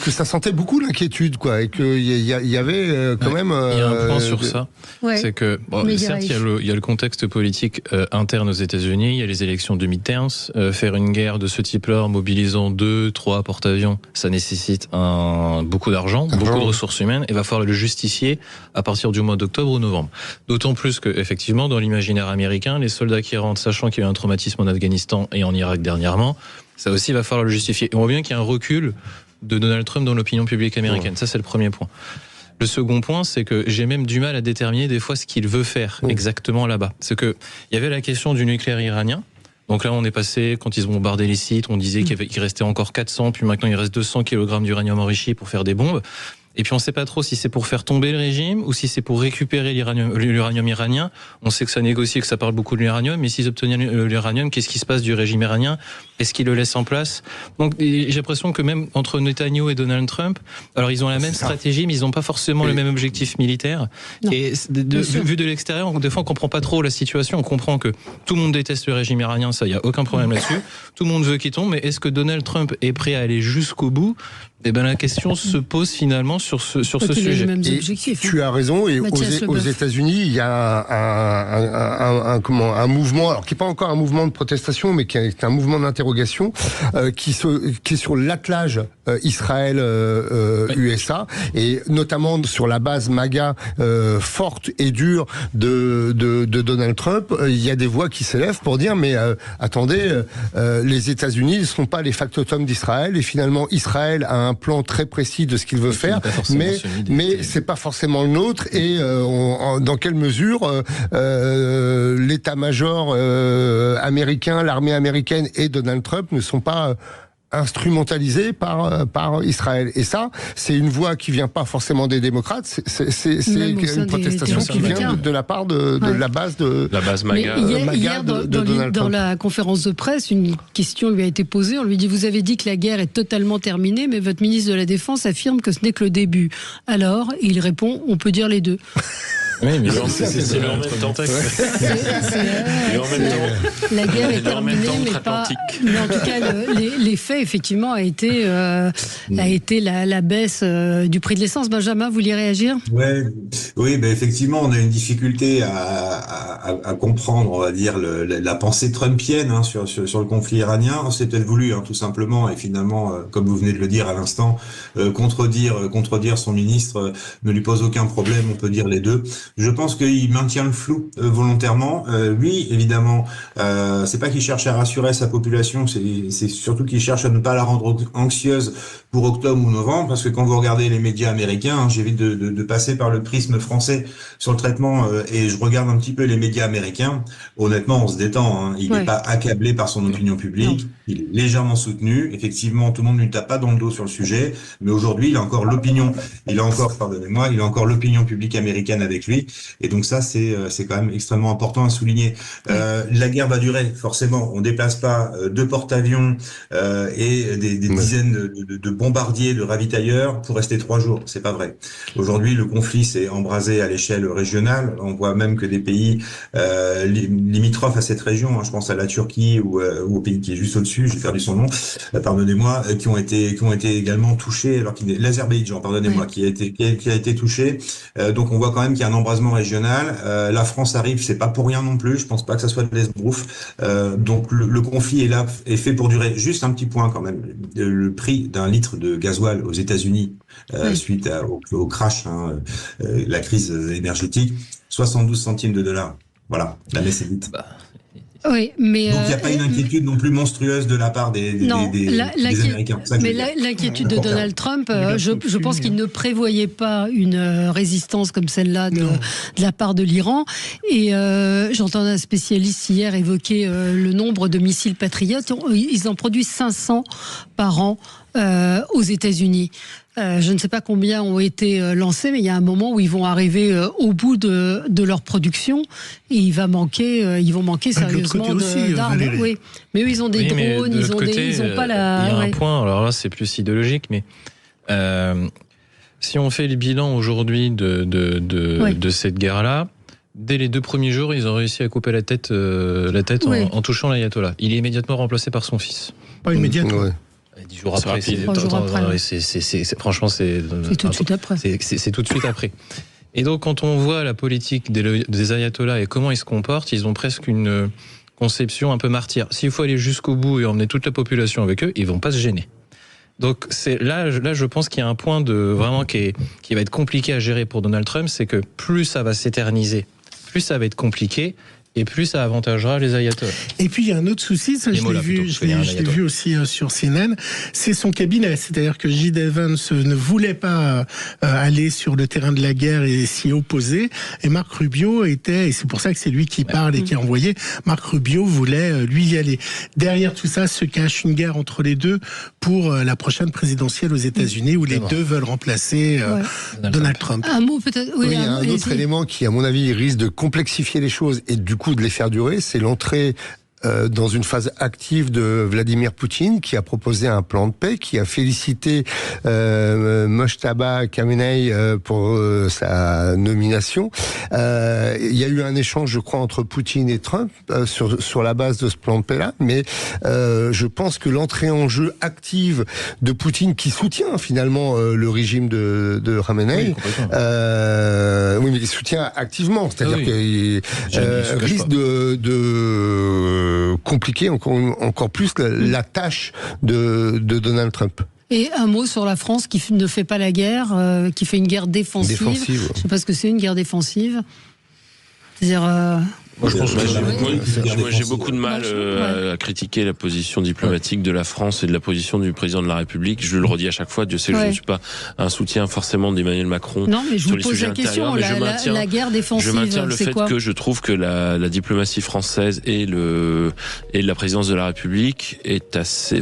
que ça sentait beaucoup l'inquiétude, quoi, et qu'il y avait quand même... Il y a un point sur ça, c'est que, certes, il y a le contexte politique interne aux États-Unis, il y a les élections de midterms, faire une guerre de ce type-là en mobilisant 2-3 porte-avions, ça nécessite beaucoup d'argent, beaucoup de ressources humaines, et va falloir le justifier à partir du mois d'octobre ou novembre. D'autant plus que, effectivement, dans l'imaginaire américain, les soldats qui rentrent, sachant qu'il y a eu un traumatisme en Afghanistan et en Irak dernièrement, ça aussi va falloir le justifier. Et on voit bien qu'il y a un recul de Donald Trump dans l'opinion publique américaine. Ça, c'est le premier point. Le second point, c'est que j'ai même du mal à déterminer des fois ce qu'il veut faire exactement là-bas. C'est que il y avait la question du nucléaire iranien. Donc là, on est passé, quand ils ont bombardé les sites, on disait qu'il restait encore 400, puis maintenant il reste 200 kg d'uranium enrichi pour faire des bombes. Et puis on ne sait pas trop si c'est pour faire tomber le régime ou si c'est pour récupérer l'uranium iranien. On sait que ça négocie, que ça parle beaucoup de l'uranium, mais s'ils obtenaient l'uranium, qu'est-ce qui se passe du régime iranien? Est-ce qu'ils le laissent en place? Donc j'ai l'impression que même entre Netanyahu et Donald Trump, alors ils ont la même stratégie, mais ils n'ont pas forcément le même objectif militaire. Non. Et vu de l'extérieur, des fois on ne comprend pas trop la situation. On comprend que tout le monde déteste le régime iranien, ça, il n'y a aucun problème là-dessus. Tout le monde veut qu'il tombe, mais est-ce que Donald Trump est prêt à aller jusqu'au bout? Eh ben la question se pose finalement sur ce sujet. Et tu as raison. Et aux États-Unis, il y a un mouvement, alors qui n'est pas encore un mouvement de protestation, mais qui est un mouvement d'interrogation, qui est sur l'attelage Israël-USA, et notamment sur la base MAGA forte et dure de Donald Trump. Il y a des voix qui s'élèvent pour dire mais attendez, les États-Unis ne sont pas les factotums d'Israël, et finalement Israël a un plan très précis de ce qu'il veut faire, mais c'est pas forcément le nôtre, et dans quelle mesure l'état-major américain, l'armée américaine et Donald Trump ne sont pas instrumentalisé par Israël. Et ça, c'est une voix qui vient pas forcément des démocrates, c'est une protestation qui vient de la part de la base MAGA, hier, dans la conférence de presse, une question lui a été posée. On lui dit, vous avez dit que la guerre est totalement terminée, mais votre ministre de la Défense affirme que ce n'est que le début. Alors, il répond, on peut dire les deux. Oui, mais c'est le même temps. La guerre est terminée, mais en tout cas, l'effet, effectivement, a été la baisse du prix de l'essence. Benjamin, vous vouliez réagir? Oui, effectivement, on a une difficulté à comprendre, on va dire, la pensée trumpienne sur le conflit iranien. C'est peut-être voulu, tout simplement, et finalement, comme vous venez de le dire à l'instant, contredire son ministre ne lui pose aucun problème, on peut dire les deux. Je pense qu'il maintient le flou volontairement. Lui, évidemment, c'est pas qu'il cherche à rassurer sa population, c'est surtout qu'il cherche à ne pas la rendre anxieuse pour octobre ou novembre, parce que quand vous regardez les médias américains, j'évite de passer par le prisme français sur le traitement, et je regarde un petit peu les médias américains. Honnêtement, on se détend. Il n'est pas accablé par son opinion publique. Il est légèrement soutenu. Effectivement, tout le monde ne lui tape pas dans le dos sur le sujet, mais aujourd'hui, il a encore l'opinion publique américaine avec lui. Et donc ça, c'est quand même extrêmement important à souligner. La guerre va durer, forcément. On déplace pas 2 porte-avions et des dizaines de bombardiers, de ravitailleurs pour rester 3 jours. C'est pas vrai. Aujourd'hui, le conflit s'est embrasé à l'échelle régionale. On voit même que des pays limitrophes à cette région, je pense à la Turquie ou au pays qui est juste au-dessus, j'ai perdu son nom, pardonnez-moi, qui ont été également touchés, alors l'Azerbaïdjan, pardonnez-moi, qui a été touché. Donc on voit quand même qu'il y a un embrasement régional. La France arrive, c'est pas pour rien non plus. Je pense pas que ça soit de l'esbrouf. Donc le conflit est fait pour durer. Juste un petit point quand même. Le prix d'un litre de gasoil aux États-Unis suite au crash, la crise énergétique, 72 centimes de dollars. Voilà, la messe est dite. Oui, mais donc il n'y a pas une inquiétude non plus monstrueuse de la part des Américains. Mais l'inquiétude de Donald Trump, je pense qu'il ne prévoyait pas une résistance comme celle-là de la part de l'Iran. Et j'entendais un spécialiste hier évoquer le nombre de missiles Patriot. Ils en produisent 500 par an aux États-Unis. Je ne sais pas combien ont été lancés, mais il y a un moment où ils vont arriver au bout de leur production et ils vont manquer sérieusement d'armes. Oui. Mais eux, ils ont des drones, ils ont pas la. Il y a un point. Alors là, c'est plus idéologique, mais si on fait le bilan aujourd'hui de cette guerre-là. Dès les 2 premiers jours, ils ont réussi à couper la tête en touchant l'ayatollah. Il est immédiatement remplacé par son fils. Pas immédiatement. 10 jours après, franchement, c'est tout de suite après. C'est tout de suite après. Et donc, quand on voit la politique des ayatollahs et comment ils se comportent, ils ont presque une conception un peu martyre. S'il faut aller jusqu'au bout et emmener toute la population avec eux, ils vont pas se gêner. Donc là, je pense qu'il y a un point qui va être compliqué à gérer pour Donald Trump, c'est que plus ça va s'éterniser, plus ça va être compliqué. Et plus ça avantagera les ayatollahs. Et puis il y a un autre souci, ça je l'ai vu aussi sur CNN, c'est son cabinet. C'est-à-dire que J.D. Vance ne voulait pas aller sur le terrain de la guerre et s'y opposer. Et Marc Rubio était, et c'est pour ça que c'est lui qui parle et qui a envoyé, Marc Rubio voulait lui y aller. Derrière tout ça se cache une guerre entre les deux pour la prochaine présidentielle aux États-Unis où les deux veulent remplacer Donald Trump. Un mot peut-être. Oui, il y a un autre élément qui, à mon avis, risque de complexifier les choses et du coup de les faire durer, c'est l'entrée dans une phase active de Vladimir Poutine qui a proposé un plan de paix, qui a félicité Mojtaba Khamenei pour sa nomination. Il y a eu un échange, je crois, entre Poutine et Trump sur la base de ce plan de paix-là, mais je pense que l'entrée en jeu active de Poutine, qui soutient finalement le régime de Khamenei, oui, mais il soutient activement, c'est-à-dire qu'il risque de compliquer encore plus la tâche de Donald Trump. Et un mot sur la France qui ne fait pas la guerre, qui fait une guerre défensive. Je ne sais pas ce que c'est une guerre défensive. C'est-à-dire... Moi, j'ai beaucoup de mal à critiquer la position diplomatique de la France et de la position du président de la République. Je le redis à chaque fois, Dieu sait que je ne suis pas un soutien forcément d'Emmanuel Macron. Non, mais je sur vous pose la question, la guerre défensive, je maintiens le fait que je trouve que la diplomatie française et la présidence de la République est assez...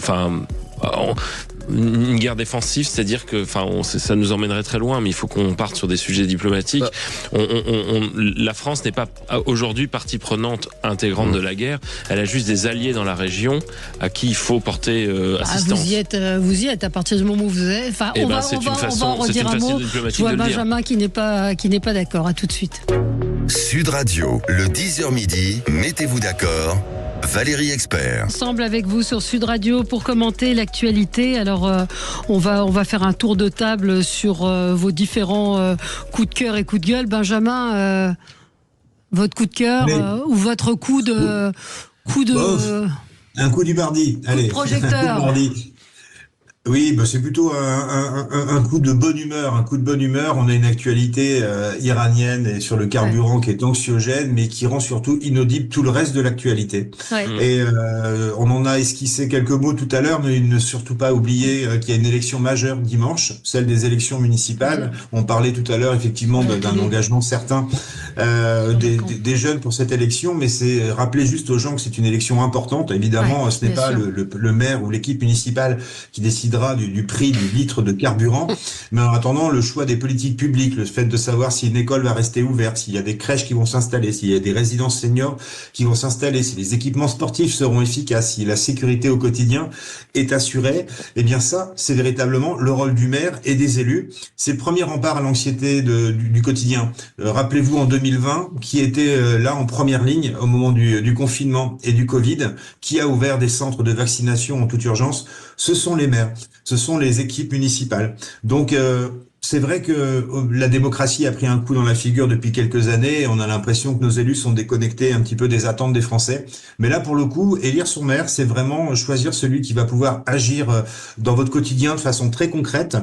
Une guerre défensive, c'est-à-dire que, ça nous emmènerait très loin, mais il faut qu'on parte sur des sujets diplomatiques. La France n'est pas aujourd'hui partie prenante intégrante de la guerre. Elle a juste des alliés dans la région à qui il faut porter assistance. Vous y êtes à partir du moment où vous êtes. On va en redire un mot. Je vois Benjamin qui n'est pas d'accord. À tout de suite. Sud Radio, le 10h midi. Mettez-vous d'accord. Valérie Expert. Ensemble avec vous sur Sud Radio pour commenter l'actualité. Alors, on va faire un tour de table sur vos différents coups de cœur et coups de gueule. Benjamin, votre coup de cœur ou votre coup de un coup du bardi. Allez, projecteur. Oui, c'est plutôt un coup de bonne humeur. Un coup de bonne humeur. On a une actualité iranienne et sur le carburant qui est anxiogène, mais qui rend surtout inaudible tout le reste de l'actualité. Et on en a esquissé quelques mots tout à l'heure, mais ne surtout pas oublier qu'il y a une élection majeure dimanche, celle des élections municipales. On parlait tout à l'heure effectivement d'un engagement certain des jeunes pour cette élection, mais c'est rappeler juste aux gens que c'est une élection importante. Évidemment, ce n'est pas le maire ou l'équipe municipale qui décide du prix du litre de carburant, mais en attendant, le choix des politiques publiques, le fait de savoir si une école va rester ouverte, s'il y a des crèches qui vont s'installer, s'il y a des résidences seniors qui vont s'installer, si les équipements sportifs seront efficaces, si la sécurité au quotidien est assurée, eh bien ça, c'est véritablement le rôle du maire et des élus. C'est le premier rempart à l'anxiété du quotidien. Rappelez-vous en 2020, qui était là en première ligne au moment du confinement et du Covid, qui a ouvert des centres de vaccination en toute urgence? Ce sont les maires. Ce sont les équipes municipales. Donc, C'est vrai que la démocratie a pris un coup dans la figure depuis quelques années. On a l'impression que nos élus sont déconnectés un petit peu des attentes des Français. Mais là, pour le coup, élire son maire, c'est vraiment choisir celui qui va pouvoir agir dans votre quotidien de façon très concrète.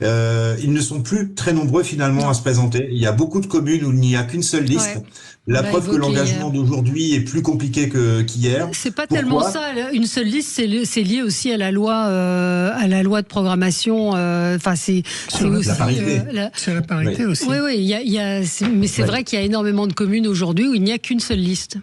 Ils ne sont plus très nombreux finalement à se présenter. Il y a beaucoup de communes où il n'y a qu'une seule liste. Ouais. La preuve que l'engagement d'aujourd'hui est plus compliqué qu'hier. C'est pas tellement ça. Une seule liste, c'est lié aussi à la loi de programmation. Enfin, c'est aussi la parité. C'est la parité aussi. Oui. Mais c'est vrai qu'il y a énormément de communes aujourd'hui où il n'y a qu'une seule liste.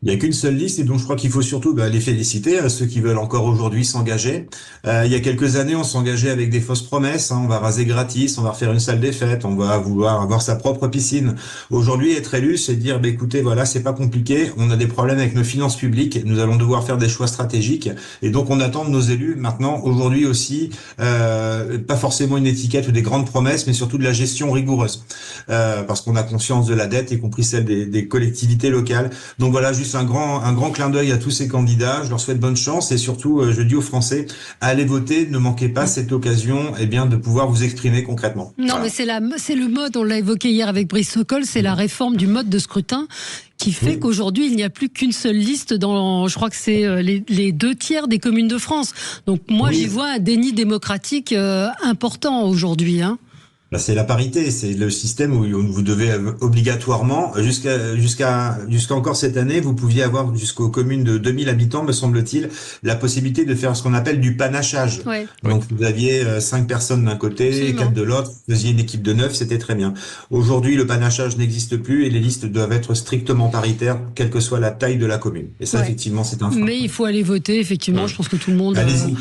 Il n'y a qu'une seule liste et donc je crois qu'il faut surtout les féliciter à ceux qui veulent encore aujourd'hui s'engager. Il y a quelques années, on s'engageait avec des fausses promesses. On va raser gratis, on va refaire une salle des fêtes, on va vouloir avoir sa propre piscine. Aujourd'hui, être élu, c'est dire, écoutez, voilà, c'est pas compliqué. On a des problèmes avec nos finances publiques. Nous allons devoir faire des choix stratégiques et donc on attend de nos élus maintenant, aujourd'hui aussi, pas forcément une étiquette ou des grandes promesses, mais surtout de la gestion rigoureuse, parce qu'on a conscience de la dette, y compris celle des collectivités locales. Donc voilà, juste un grand clin d'œil à tous ces candidats. Je leur souhaite bonne chance et surtout, je dis aux Français, allez voter, ne manquez pas cette occasion, de pouvoir vous exprimer concrètement. Non, mais c'est le mode, on l'a évoqué hier avec Brice Sokol, c'est la réforme du mode de scrutin qui fait qu'aujourd'hui, il n'y a plus qu'une seule liste dans, je crois que c'est les 2/3 des communes de France. Donc moi, j'y vois un déni démocratique important aujourd'hui, C'est la parité, c'est le système où vous devez obligatoirement, jusqu'à encore cette année, vous pouviez avoir jusqu'aux communes de 2000 habitants, me semble-t-il, la possibilité de faire ce qu'on appelle du panachage. Ouais. Donc vous aviez 5 personnes d'un côté, 4 de l'autre, vous faisiez une équipe de 9, c'était très bien. Aujourd'hui, le panachage n'existe plus et les listes doivent être strictement paritaires, quelle que soit la taille de la commune. Et ça, effectivement, c'est un frein. Mais il faut aller voter, effectivement, je pense que tout le monde vous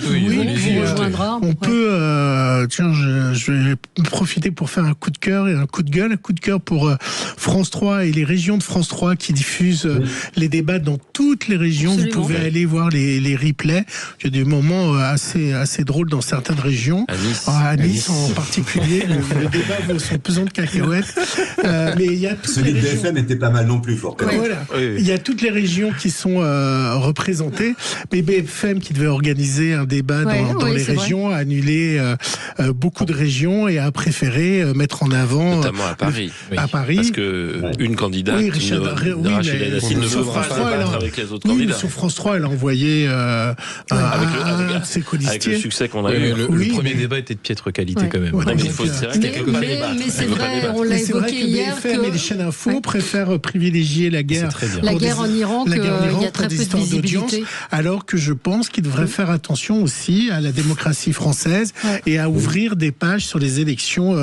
rejoindra. On peut, je vais profiter pour faire un coup de cœur et un coup de gueule. Un coup de cœur pour France 3 et les régions de France 3 qui diffusent les débats dans toutes les régions. Absolument. Vous pouvez aller voir les replays. Il y a des moments assez drôles dans certaines régions. À Nice en particulier, le débat vaut son pesant de cacahuètes. Mais il y a celui de BFM était pas mal non plus, fort. Voilà. Il y a toutes les régions qui sont représentées. Mais BFM qui devait organiser un débat dans les régions a annulé beaucoup de régions et a préféré mettre en avant, notamment à Paris. À Paris, parce que une candidate, Rachida Dati, ne veut pas être avec les autres candidats. Sur France 3, elle a envoyé avec ses colistiers. Avec le succès qu'on a eu. Le premier débat était de piètre qualité quand même. Mais c'est vrai, on l'a évoqué hier que les chaînes info préfèrent privilégier la guerre en Iran, qu'il y a très peu de visibilité. Alors que je pense qu'ils devraient faire attention aussi à la démocratie française et à ouvrir des pages sur les élections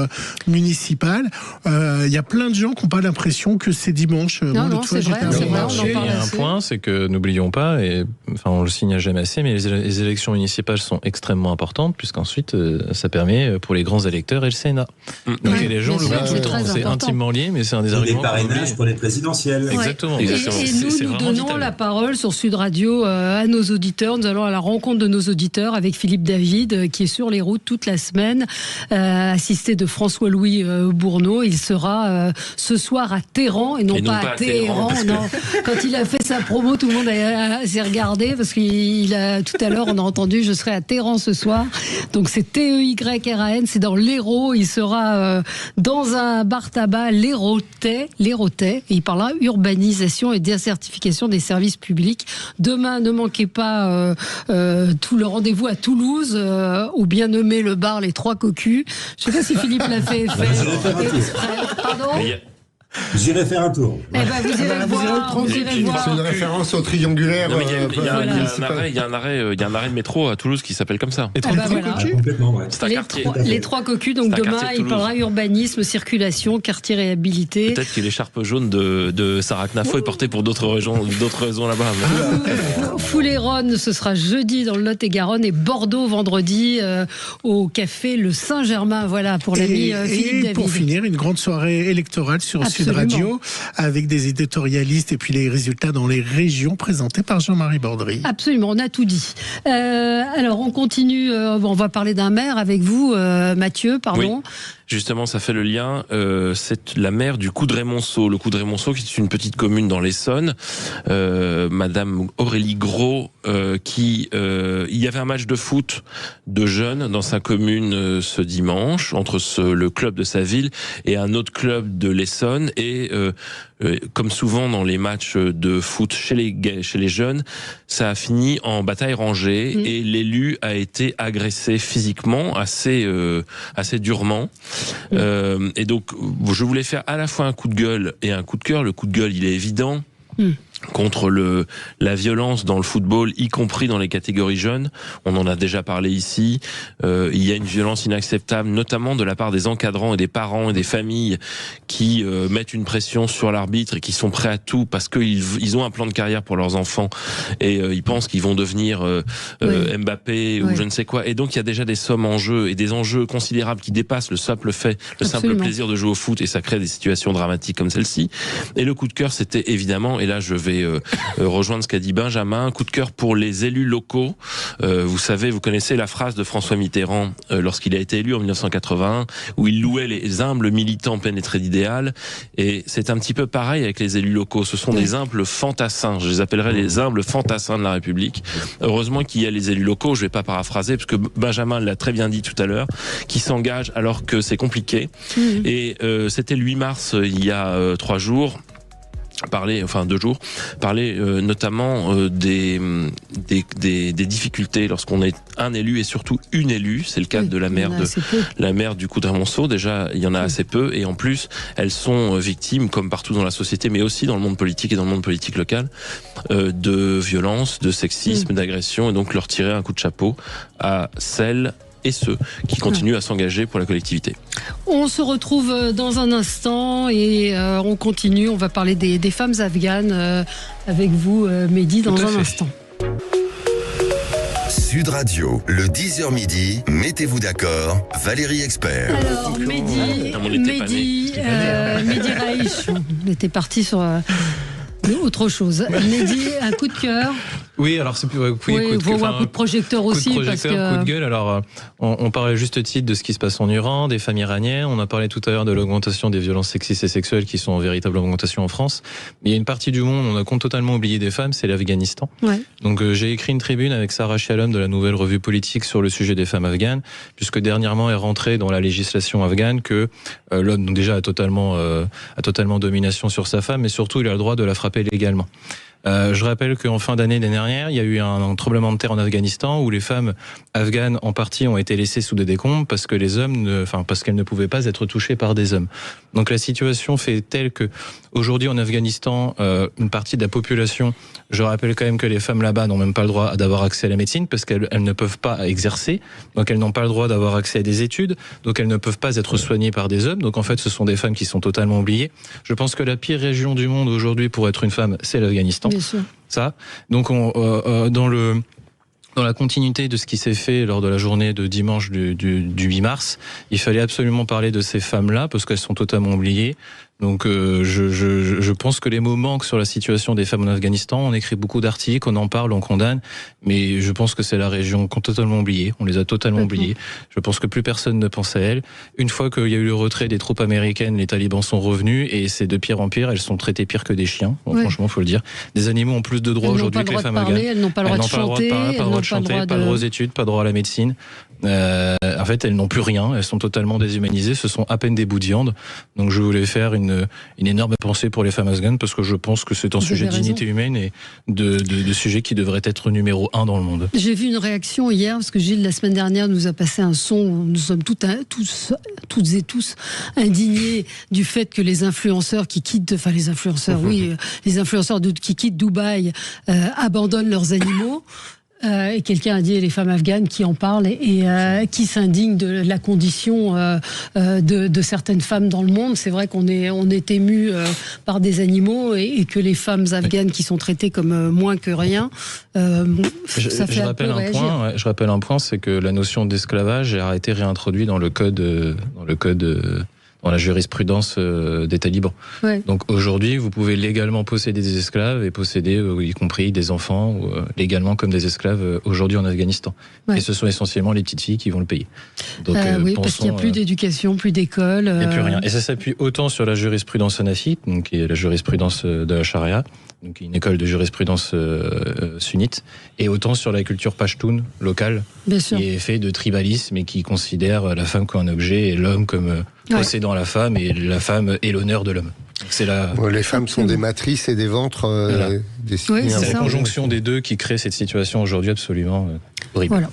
municipales. Il y a plein de gens qui n'ont pas l'impression que c'est dimanche. Non, c'est vrai. Il y a un point, c'est que n'oublions pas, et enfin on le signale jamais assez, mais les élections municipales sont extrêmement importantes, puisqu'ensuite ça permet pour les grands électeurs et le Sénat. Donc les gens l'oublient tout le temps. C'est intimement lié, mais c'est un des arguments. Des parrainages pour les présidentielles. Exactement. Et nous donnons la parole sur Sud Radio à nos auditeurs. Nous allons à la rencontre de nos auditeurs avec Philippe David, qui est sur les routes toute la semaine, assisté de François-Louis Bourneau. Il sera ce soir à Téhéran et non pas à Téhéran. Non. Quand il a fait sa promo, tout le monde s'est regardé parce qu'il a tout à l'heure on a entendu je serai à Téhéran ce soir. Donc c'est TEYRAN, c'est dans l'Hérault. Il sera dans un bar tabac, l'Héraultais. Et il parlera urbanisation et désertification des services publics. Demain, ne manquez pas tout le rendez-vous à Toulouse, ou bien nommé le bar Les Trois Cocus. Je ne sais pas si Philippe l'a fait exprès. Pardon ? J'irai faire un tour. Eh ben, vous irez voir. C'est une référence au triangulaire. Il y a un arrêt de métro à Toulouse qui s'appelle comme ça. C'est un quartier. Les Trois Cocus. Donc demain, il parlera urbanisme, circulation, quartier réhabilité. Peut-être que l'écharpe jaune de Sarah Knafo est portée pour d'autres raisons là-bas. Fouléronne, ce sera jeudi dans le Lot-et-Garonne et Bordeaux vendredi au café Le Saint-Germain. Voilà pour l'ami Philippe David. Et pour finir, une grande soirée électorale sur Sud Radio, avec des éditorialistes et puis les résultats dans les régions présentés par Jean-Marie Bordry. Absolument, on a tout dit. Alors, on continue, on va parler d'un maire avec vous, Mathieu, pardon. Oui. Justement, ça fait le lien. C'est la maire du Coudray-Monceau. Le Coudray-Monceau, qui est une petite commune dans l'Essonne. Madame Aurélie Gros, il y avait un match de foot de jeunes dans sa commune ce dimanche entre le club de sa ville et un autre club de l'Essonne. Et comme souvent dans les matchs de foot chez les jeunes, ça a fini en bataille rangée et l'élu a été agressé physiquement assez durement. Et donc, je voulais faire à la fois un coup de gueule et un coup de cœur. Le coup de gueule, il est évident. Contre la violence dans le football, y compris dans les catégories jeunes. On en a déjà parlé ici. Il y a une violence inacceptable, notamment de la part des encadrants et des parents et des familles qui mettent une pression sur l'arbitre et qui sont prêts à tout parce qu'ils ont un plan de carrière pour leurs enfants et ils pensent qu'ils vont devenir Mbappé ou je ne sais quoi. Et donc il y a déjà des sommes en jeu et des enjeux considérables qui dépassent le simple plaisir de jouer au foot, et ça crée des situations dramatiques comme celle-ci. Et le coup de cœur, c'était évidemment, et là je vais rejoindre ce qu'a dit Benjamin, un coup de cœur pour les élus locaux. Vous connaissez la phrase de François Mitterrand lorsqu'il a été élu en 1981, où il louait les humbles militants pénétrés d'idéal. Et c'est un petit peu pareil avec les élus locaux. Ce sont des humbles fantassins. Je les appellerais les humbles fantassins de la République. Heureusement qu'il y a les élus locaux, je vais pas paraphraser, parce que Benjamin l'a très bien dit tout à l'heure, qui s'engagent alors que c'est compliqué. Et c'était le 8 mars, il y a 2 jours, parler notamment des difficultés lorsqu'on est un élu et surtout une élue. C'est le cas de la maire du Coudray-Monceau. Déjà, il y en a assez peu, et en plus, elles sont victimes, comme partout dans la société, mais aussi dans le monde politique et dans le monde politique local, de violences, de sexisme, d'agression, et donc leur tirer un coup de chapeau à celles et ceux qui continuent à s'engager pour la collectivité. On se retrouve dans un instant et on continue. On va parler des femmes afghanes avec vous, Mehdi, dans un instant. Sud Radio, le 10h midi, mettez-vous d'accord, Valérie Expert. Alors, Mehdi Raïch, on était parti sur autre chose. Mehdi, un coup de cœur. Oui, alors c'est plus un coup de projecteur aussi. Coup de gueule. Alors, on parlait juste titre de ce qui se passe en Iran, des femmes iraniennes. On a parlé tout à l'heure de l'augmentation des violences sexistes et sexuelles qui sont en véritable augmentation en France. Mais il y a une partie du monde, on a totalement oublié des femmes, c'est l'Afghanistan. Ouais. Donc j'ai écrit une tribune avec Sarah Shalom de la Nouvelle Revue Politique sur le sujet des femmes afghanes, puisque dernièrement est rentré dans la législation afghane que l'homme donc déjà a totalement domination sur sa femme, mais surtout il a le droit de la frapper légalement. Je rappelle qu'en fin d'année dernière, il y a eu un tremblement de terre en Afghanistan où les femmes afghanes en partie ont été laissées sous des décombres parce que parce qu'elles ne pouvaient pas être touchées par des hommes. Donc la situation fait telle que aujourd'hui en Afghanistan, une partie de la population, je rappelle quand même que les femmes là-bas n'ont même pas le droit d'avoir accès à la médecine parce qu'elles ne peuvent pas exercer, donc elles n'ont pas le droit d'avoir accès à des études, donc elles ne peuvent pas être soignées par des hommes. Donc en fait, ce sont des femmes qui sont totalement oubliées. Je pense que la pire région du monde aujourd'hui pour être une femme, c'est l'Afghanistan. Bien sûr. Ça. Donc dans la continuité de ce qui s'est fait lors de la journée de dimanche du 8 mars, il fallait absolument parler de ces femmes-là parce qu'elles sont totalement oubliées. Donc je pense que les mots manquent sur la situation des femmes en Afghanistan. On écrit beaucoup d'articles, on en parle, on condamne, mais je pense que c'est la région qu'on a totalement oubliée. On les a totalement oubliées. Je pense que plus personne ne pense à elles. Une fois qu'il y a eu le retrait des troupes américaines, les talibans sont revenus et c'est de pire en pire. Elles sont traitées pire que des chiens. Bon, franchement, faut le dire. Les animaux ont plus de droits aujourd'hui que les femmes afghanes. Elles n'ont pas le droit de chanter, pas le droit de chanter, pas le droit aux études, pas le droit à la médecine. En fait, elles n'ont plus rien. Elles sont totalement déshumanisées. Ce sont à peine des bouts de viande. Donc, je voulais faire une énorme pensée pour les femmes afghanes parce que je pense que c'est un sujet de dignité humaine et de sujet qui devrait être numéro 1 dans le monde. J'ai vu une réaction hier parce que Gilles, la semaine dernière, nous a passé un son où nous sommes toutes et tous indignés du fait que les influenceurs qui quittent, les influenceurs qui quittent Dubaï abandonnent leurs animaux. Et quelqu'un a dit les femmes afghanes qui en parlent et qui s'indignent de la condition de certaines femmes dans le monde. C'est vrai qu'on est ému par des animaux et que les femmes afghanes qui sont traitées comme moins que rien, ça fait un peu réagir. Je rappelle un point, c'est que la notion d'esclavage a été réintroduite dans le code dans la jurisprudence des talibans. Ouais. Donc aujourd'hui, vous pouvez légalement posséder des esclaves et posséder, y compris des enfants, légalement comme des esclaves aujourd'hui en Afghanistan. Ouais. Et ce sont essentiellement les petites filles qui vont le payer. Donc, oui, parce qu'il n'y a plus d'éducation, plus d'école. Il n'y a plus rien. Et ça s'appuie autant sur la jurisprudence hanafique, donc qui est la jurisprudence de la charia, donc une école de jurisprudence sunnite, et autant sur la culture pashtoun locale, qui est fait de tribalisme et qui considère la femme comme un objet et l'homme comme possédant la femme, et la femme est l'honneur de l'homme. Les femmes sont des matrices et des ventres c'est la conjonction des deux qui crée cette situation aujourd'hui absolument horrible. Voilà.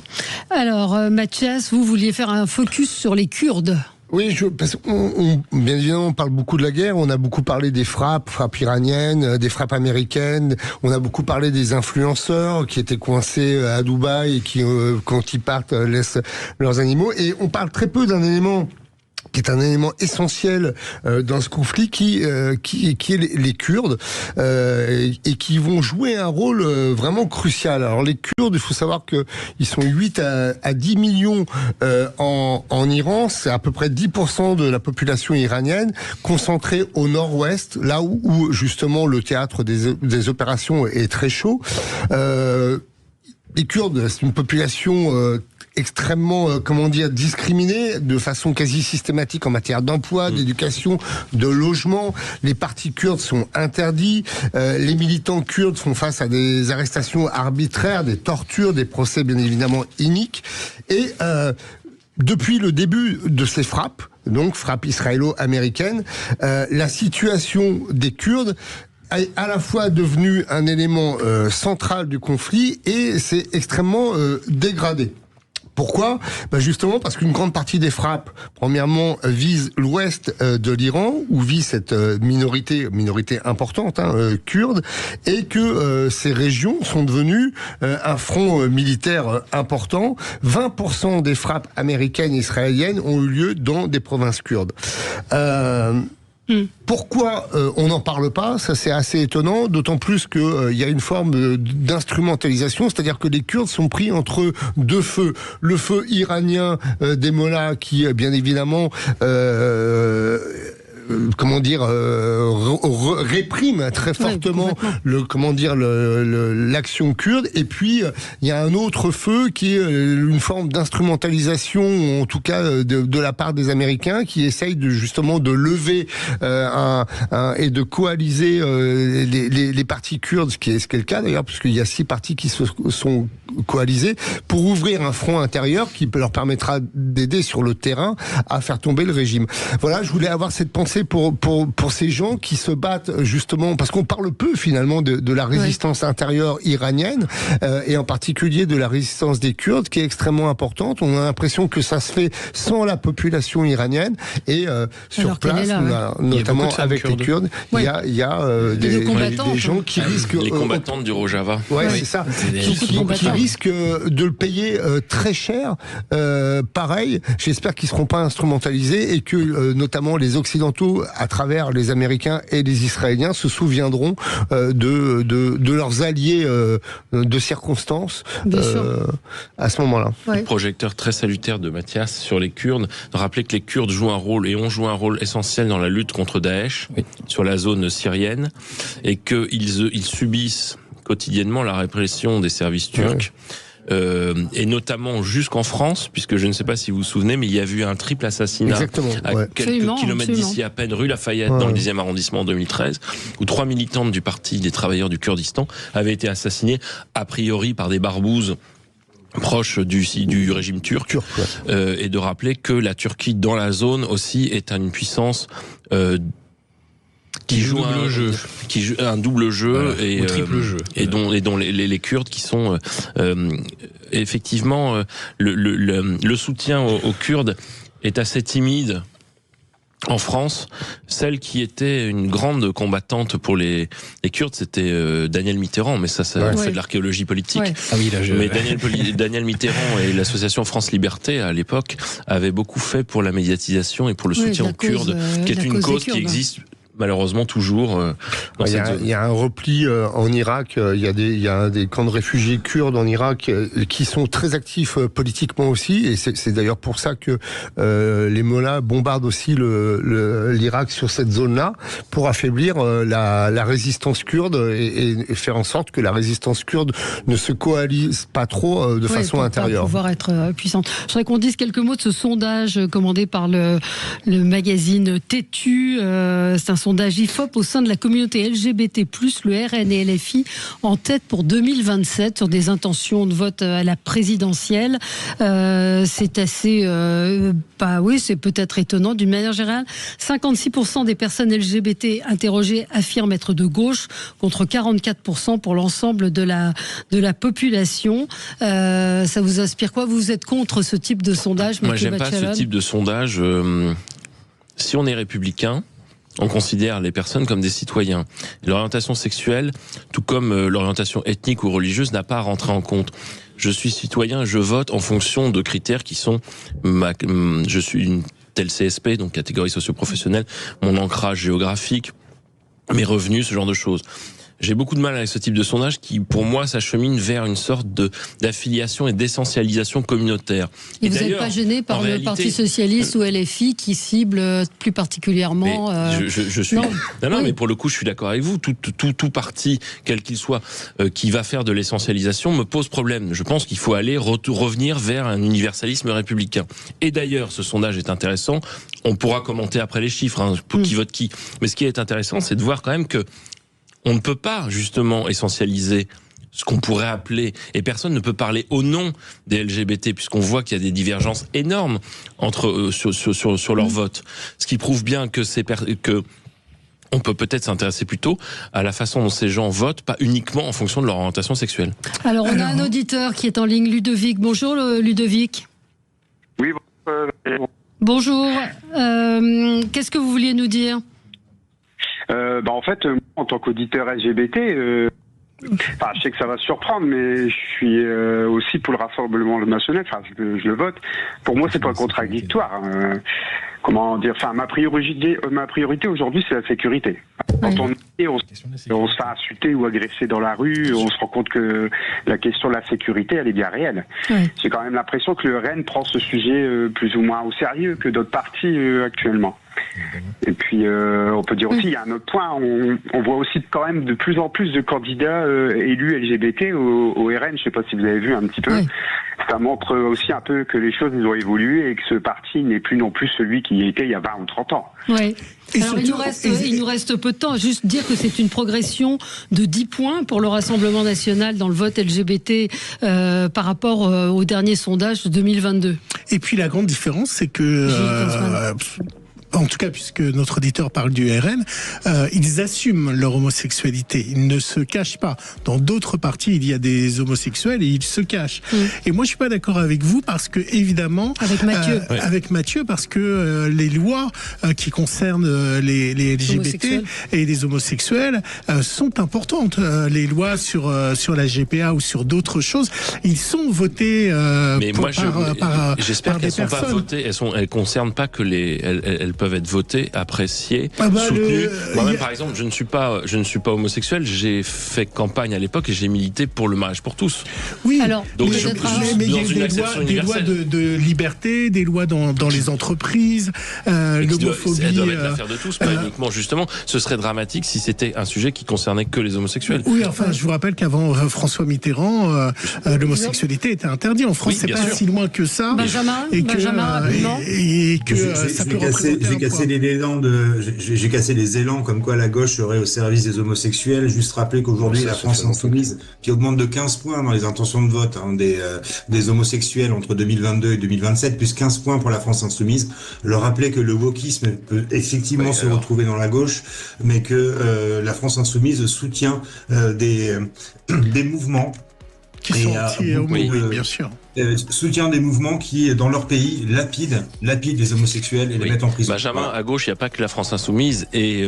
Alors, Mathias, vous vouliez faire un focus sur les Kurdes. Oui, parce qu'on bien évidemment, on parle beaucoup de la guerre, on a beaucoup parlé des frappes iraniennes, des frappes américaines, on a beaucoup parlé des influenceurs qui étaient coincés à Dubaï et qui, quand ils partent, laissent leurs animaux. Et on parle très peu d'un élément qui est un élément essentiel dans ce conflit, qui est les Kurdes, et qui vont jouer un rôle vraiment crucial. Alors les Kurdes, il faut savoir que ils sont 8 à 10 millions en Iran, c'est à peu près 10% de la population iranienne, concentrée au nord-ouest, là où justement le théâtre des opérations est très chaud. Les Kurdes, c'est une population extrêmement, discriminée de façon quasi systématique en matière d'emploi, d'éducation, de logement. Les partis kurdes sont interdits. Les militants kurdes font face à des arrestations arbitraires, des tortures, des procès bien évidemment iniques. Et depuis le début de ces frappes, donc frappes israélo-américaines, la situation des Kurdes est à la fois devenu un élément central du conflit et c'est extrêmement dégradé. Pourquoi ? Justement parce qu'une grande partie des frappes, premièrement, vise l'ouest de l'Iran, où vit cette minorité importante, kurde, et que ces régions sont devenues un front militaire important. 20% des frappes américaines et israéliennes ont eu lieu dans des provinces kurdes. Pourquoi on n'en parle pas ? Ça, c'est assez étonnant, d'autant plus qu'il y a une forme d'instrumentalisation, c'est-à-dire que les Kurdes sont pris entre deux feux. Le feu iranien des mollahs qui, bien évidemment, réprime très fortement l'action kurde. Et puis il y a un autre feu qui est une forme d'instrumentalisation, en tout cas de la part des Américains, qui essayent justement de lever et de coaliser les partis kurdes, ce qui est le cas d'ailleurs, puisqu'il y a 6 partis qui se sont coalisés pour ouvrir un front intérieur qui leur permettra d'aider sur le terrain à faire tomber le régime. Voilà, je voulais avoir cette pensée pour ces gens qui se battent justement, parce qu'on parle peu finalement de la résistance intérieure iranienne, et en particulier de la résistance des Kurdes, qui est extrêmement importante. On a l'impression que ça se fait sans la population iranienne, et sur place, notamment avec les Kurdes, il y a des gens qui risquent... Les combattantes du Rojava. C'est ça. Qui risquent de le payer très cher. Pareil, j'espère qu'ils ne seront pas instrumentalisés et que notamment les Occidentaux, à travers les Américains et les Israéliens, se souviendront de leurs alliés de circonstance à ce moment-là. Le projecteur très salutaire de Mathias sur les Kurdes, de rappeler que les Kurdes jouent un rôle et ont joué un rôle essentiel dans la lutte contre Daesh sur la zone syrienne, et qu'ils subissent quotidiennement la répression des services turcs. Et notamment jusqu'en France, puisque je ne sais pas si vous vous souvenez, mais il y a eu un triple assassinat à quelques kilomètres d'ici à peine, rue Lafayette, dans le 10e arrondissement en 2013, où 3 militantes du Parti des travailleurs du Kurdistan avaient été assassinées a priori par des barbouzes proches du régime turc, et de rappeler que la Turquie dans la zone aussi est une puissance qui joue un double jeu, et triple jeu, et dont les Kurdes qui sont effectivement le soutien aux Kurdes est assez timide. En France, celle qui était une grande combattante pour les Kurdes, c'était Daniel Mitterrand, mais ça fait de l'archéologie politique. Mais Daniel Mitterrand et l'association France Liberté, à l'époque, avaient beaucoup fait pour la médiatisation et pour le soutien aux Kurdes, qui est une cause qui existe malheureusement toujours dans cette zone. Il y a un repli en Irak, il y a des camps de réfugiés kurdes en Irak qui sont très actifs politiquement aussi, et c'est d'ailleurs pour ça que les mollahs bombardent aussi l'Irak sur cette zone-là, pour affaiblir la résistance kurde et faire en sorte que la résistance kurde ne se coalise pas trop de façon intérieure. Pour pouvoir être puissante. Je voudrais qu'on dise quelques mots de ce sondage commandé par le magazine Tétu. C'est un sondage IFOP au sein de la communauté LGBT+, le RN et LFI en tête pour 2027 sur des intentions de vote à la présidentielle. C'est assez... c'est peut-être étonnant d'une manière générale. 56% des personnes LGBT interrogées affirment être de gauche contre 44% pour l'ensemble de la population. Ça vous inspire quoi? Vous êtes contre ce type de sondage? Moi, j'aime pas ce type de sondage. Si on est républicain, on considère les personnes comme des citoyens. L'orientation sexuelle, tout comme l'orientation ethnique ou religieuse, n'a pas à rentrer en compte. Je suis citoyen, je vote en fonction de critères qui sont je suis une telle CSP, donc catégorie socio-professionnelle, mon ancrage géographique, mes revenus, ce genre de choses. J'ai beaucoup de mal avec ce type de sondage qui, pour moi, s'achemine vers une sorte d'affiliation et d'essentialisation communautaire. Et vous n'êtes pas gêné par le Parti Socialiste ou LFI qui cible plus particulièrement... Je suis... Non, mais pour le coup, je suis d'accord avec vous. Tout parti, quel qu'il soit, qui va faire de l'essentialisation me pose problème. Je pense qu'il faut aller revenir vers un universalisme républicain. Et d'ailleurs, ce sondage est intéressant. On pourra commenter après les chiffres, pour qui vote qui. Mais ce qui est intéressant, c'est de voir quand même que on ne peut pas, justement, essentialiser ce qu'on pourrait appeler, et personne ne peut parler au nom des LGBT, puisqu'on voit qu'il y a des divergences énormes entre eux sur leur vote. Ce qui prouve bien que on peut peut-être s'intéresser plutôt à la façon dont ces gens votent, pas uniquement en fonction de leur orientation sexuelle. Alors, on a un auditeur qui est en ligne, Ludovic. Bonjour, Ludovic. Oui, bonjour. Qu'est-ce que vous vouliez nous dire? En fait, en tant qu'auditeur LGBT, je sais que ça va surprendre, mais je suis aussi pour le Rassemblement national. Je le vote. Pour moi, c'est pas contradictoire. Comment dire? Ma priorité aujourd'hui, c'est la sécurité. Quand on se fait insulter ou agresser dans la rue, on se rend compte que la question de la sécurité, elle est bien réelle. J'ai quand même l'impression que le RN prend ce sujet plus ou moins au sérieux que d'autres partis actuellement. Et puis, on peut dire aussi, il y a un autre point, on voit aussi quand même de plus en plus de candidats élus LGBT au RN, je sais pas si vous avez vu un petit peu. Ça montre aussi un peu que les choses ont évolué et que ce parti n'est plus non plus celui qui était il y a 20 ou 30 ans. Oui. Alors, il nous reste peu de temps. Juste dire que c'est une progression de 10 points pour le Rassemblement national dans le vote LGBT par rapport au dernier sondage de 2022. Et puis la grande différence, c'est que... en tout cas, puisque notre auditeur parle du RN, ils assument leur homosexualité. Ils ne se cachent pas. Dans d'autres partis, il y a des homosexuels et ils se cachent. Et moi, je suis pas d'accord avec vous parce que, évidemment, avec Mathieu, parce que les lois qui concernent les LGBT et les homosexuels sont importantes. Les lois sur la GPA ou sur d'autres choses, ils sont votés j'espère qu'elles sont pas votées. Elles concernent pas que elles peuvent être votées, appréciées, soutenues. Moi-même, par exemple, je ne suis pas homosexuel. J'ai fait campagne à l'époque et j'ai milité pour le mariage pour tous. Oui. Alors, donc mais il y a des lois de liberté, des lois dans les entreprises, l'homophobie. Elles doivent être l'affaire de tous, pas uniquement. Justement, ce serait dramatique si c'était un sujet qui concernait que les homosexuels. Oui, enfin, je vous rappelle qu'avant François Mitterrand, l'homosexualité était interdite en France. C'est pas si loin que ça. Benjamin, ça peut représenter j'ai cassé les élans comme quoi la gauche serait au service des homosexuels. Juste rappeler qu'aujourd'hui la France insoumise qui augmente de 15 points dans les intentions de vote des homosexuels entre 2022 et 2027, plus 15 points pour la France insoumise. Leur rappeler que le wokisme peut effectivement se retrouver dans la gauche, mais que la France insoumise soutient des mouvements Qui sont anti-homo, oui, bien sûr. Soutien des mouvements qui, dans leur pays, lapident les homosexuels et les mettent en prison. Benjamin, à gauche, il n'y a pas que la France insoumise, et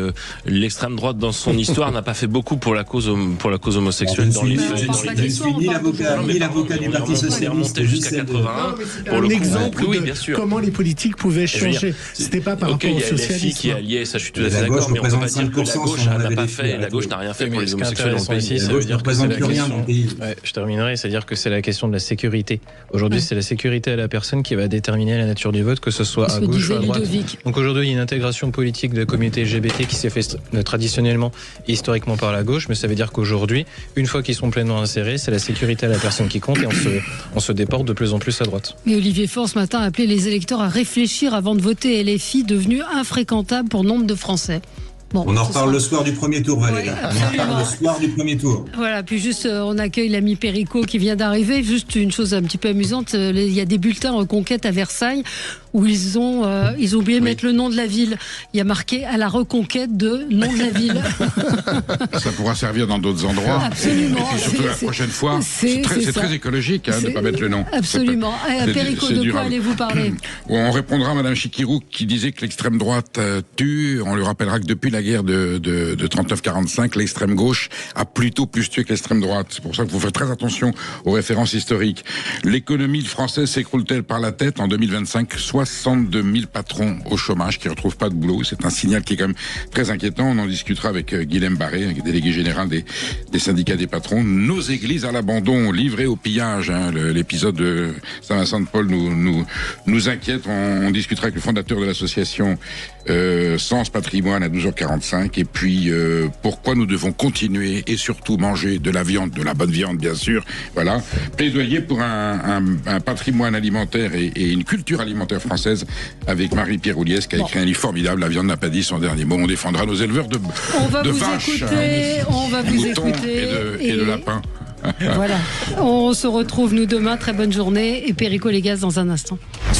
l'extrême droite, dans son histoire, n'a pas fait beaucoup pour la cause homosexuelle dans les Je ne suis ni l'avocat du Parti socialiste jusqu'à 81. Un exemple de comment les politiques pouvaient changer. C'était pas par rapport au socialisme. Il y a qui est allié, ça je suis tout à fait d'accord, mais on ne peut pas dire que la gauche n'a rien fait pour les homosexuels dans le pays. Ça veut dire que c'est la question. Je terminerai, c'est-à-dire que c'est la question de la sécurité. Aujourd'hui, c'est la sécurité à la personne qui va déterminer la nature du vote, que ce soit à gauche ou à droite. Donc aujourd'hui, il y a une intégration politique de la communauté LGBT qui s'est faite traditionnellement et historiquement par la gauche, mais ça veut dire qu'aujourd'hui, une fois qu'ils sont pleinement insérés, c'est la sécurité à la personne qui compte, et on se déporte de plus en plus à droite. Mais Olivier Faure, ce matin, a appelé les électeurs à réfléchir avant de voter LFI, devenu infréquentable pour nombre de Français. Bon, on en reparle le soir du premier tour, Valérie. On en reparle le soir du premier tour. Voilà, puis juste, on accueille l'ami Perico qui vient d'arriver. Juste une chose un petit peu amusante, il y a des bulletins Reconquête à Versailles où ils ont oublié de mettre le nom de la ville. Il y a marqué à la reconquête de nom de la ville. Ça pourra servir dans d'autres endroits. Absolument. Et puis surtout la prochaine fois, c'est très écologique de ne pas mettre le nom. Absolument. Perico, de quoi allez-vous parler? On répondra à Madame Chikirou qui disait que l'extrême droite tue. On lui rappellera que depuis la guerre de 39-45, l'extrême gauche a plutôt plus tué que l'extrême droite. C'est pour ça qu'il faut faire très attention aux références historiques. L'économie française s'écroule-t-elle par la tête en 2025? 62 000 patrons au chômage qui ne retrouvent pas de boulot. C'est un signal qui est quand même très inquiétant. On en discutera avec Guilhem Barré, délégué général des syndicats des patrons. Nos églises à l'abandon, livrées au pillage. L'épisode de Saint-Vincent-de-Paul nous inquiète. On discutera avec le fondateur de l'association Sens Patrimoine à 12h45. Et puis, pourquoi nous devons continuer et surtout manger de la viande, de la bonne viande, bien sûr. Voilà. Plaidoyer pour un patrimoine alimentaire et une culture alimentaire française avec Marie-Pierre Ouliès qui a écrit un livre formidable, La viande n'a pas dit son dernier mot. On défendra nos éleveurs de vaches, moutons et de lapins. Voilà. On se retrouve nous demain. Très bonne journée et Perico Légas dans un instant.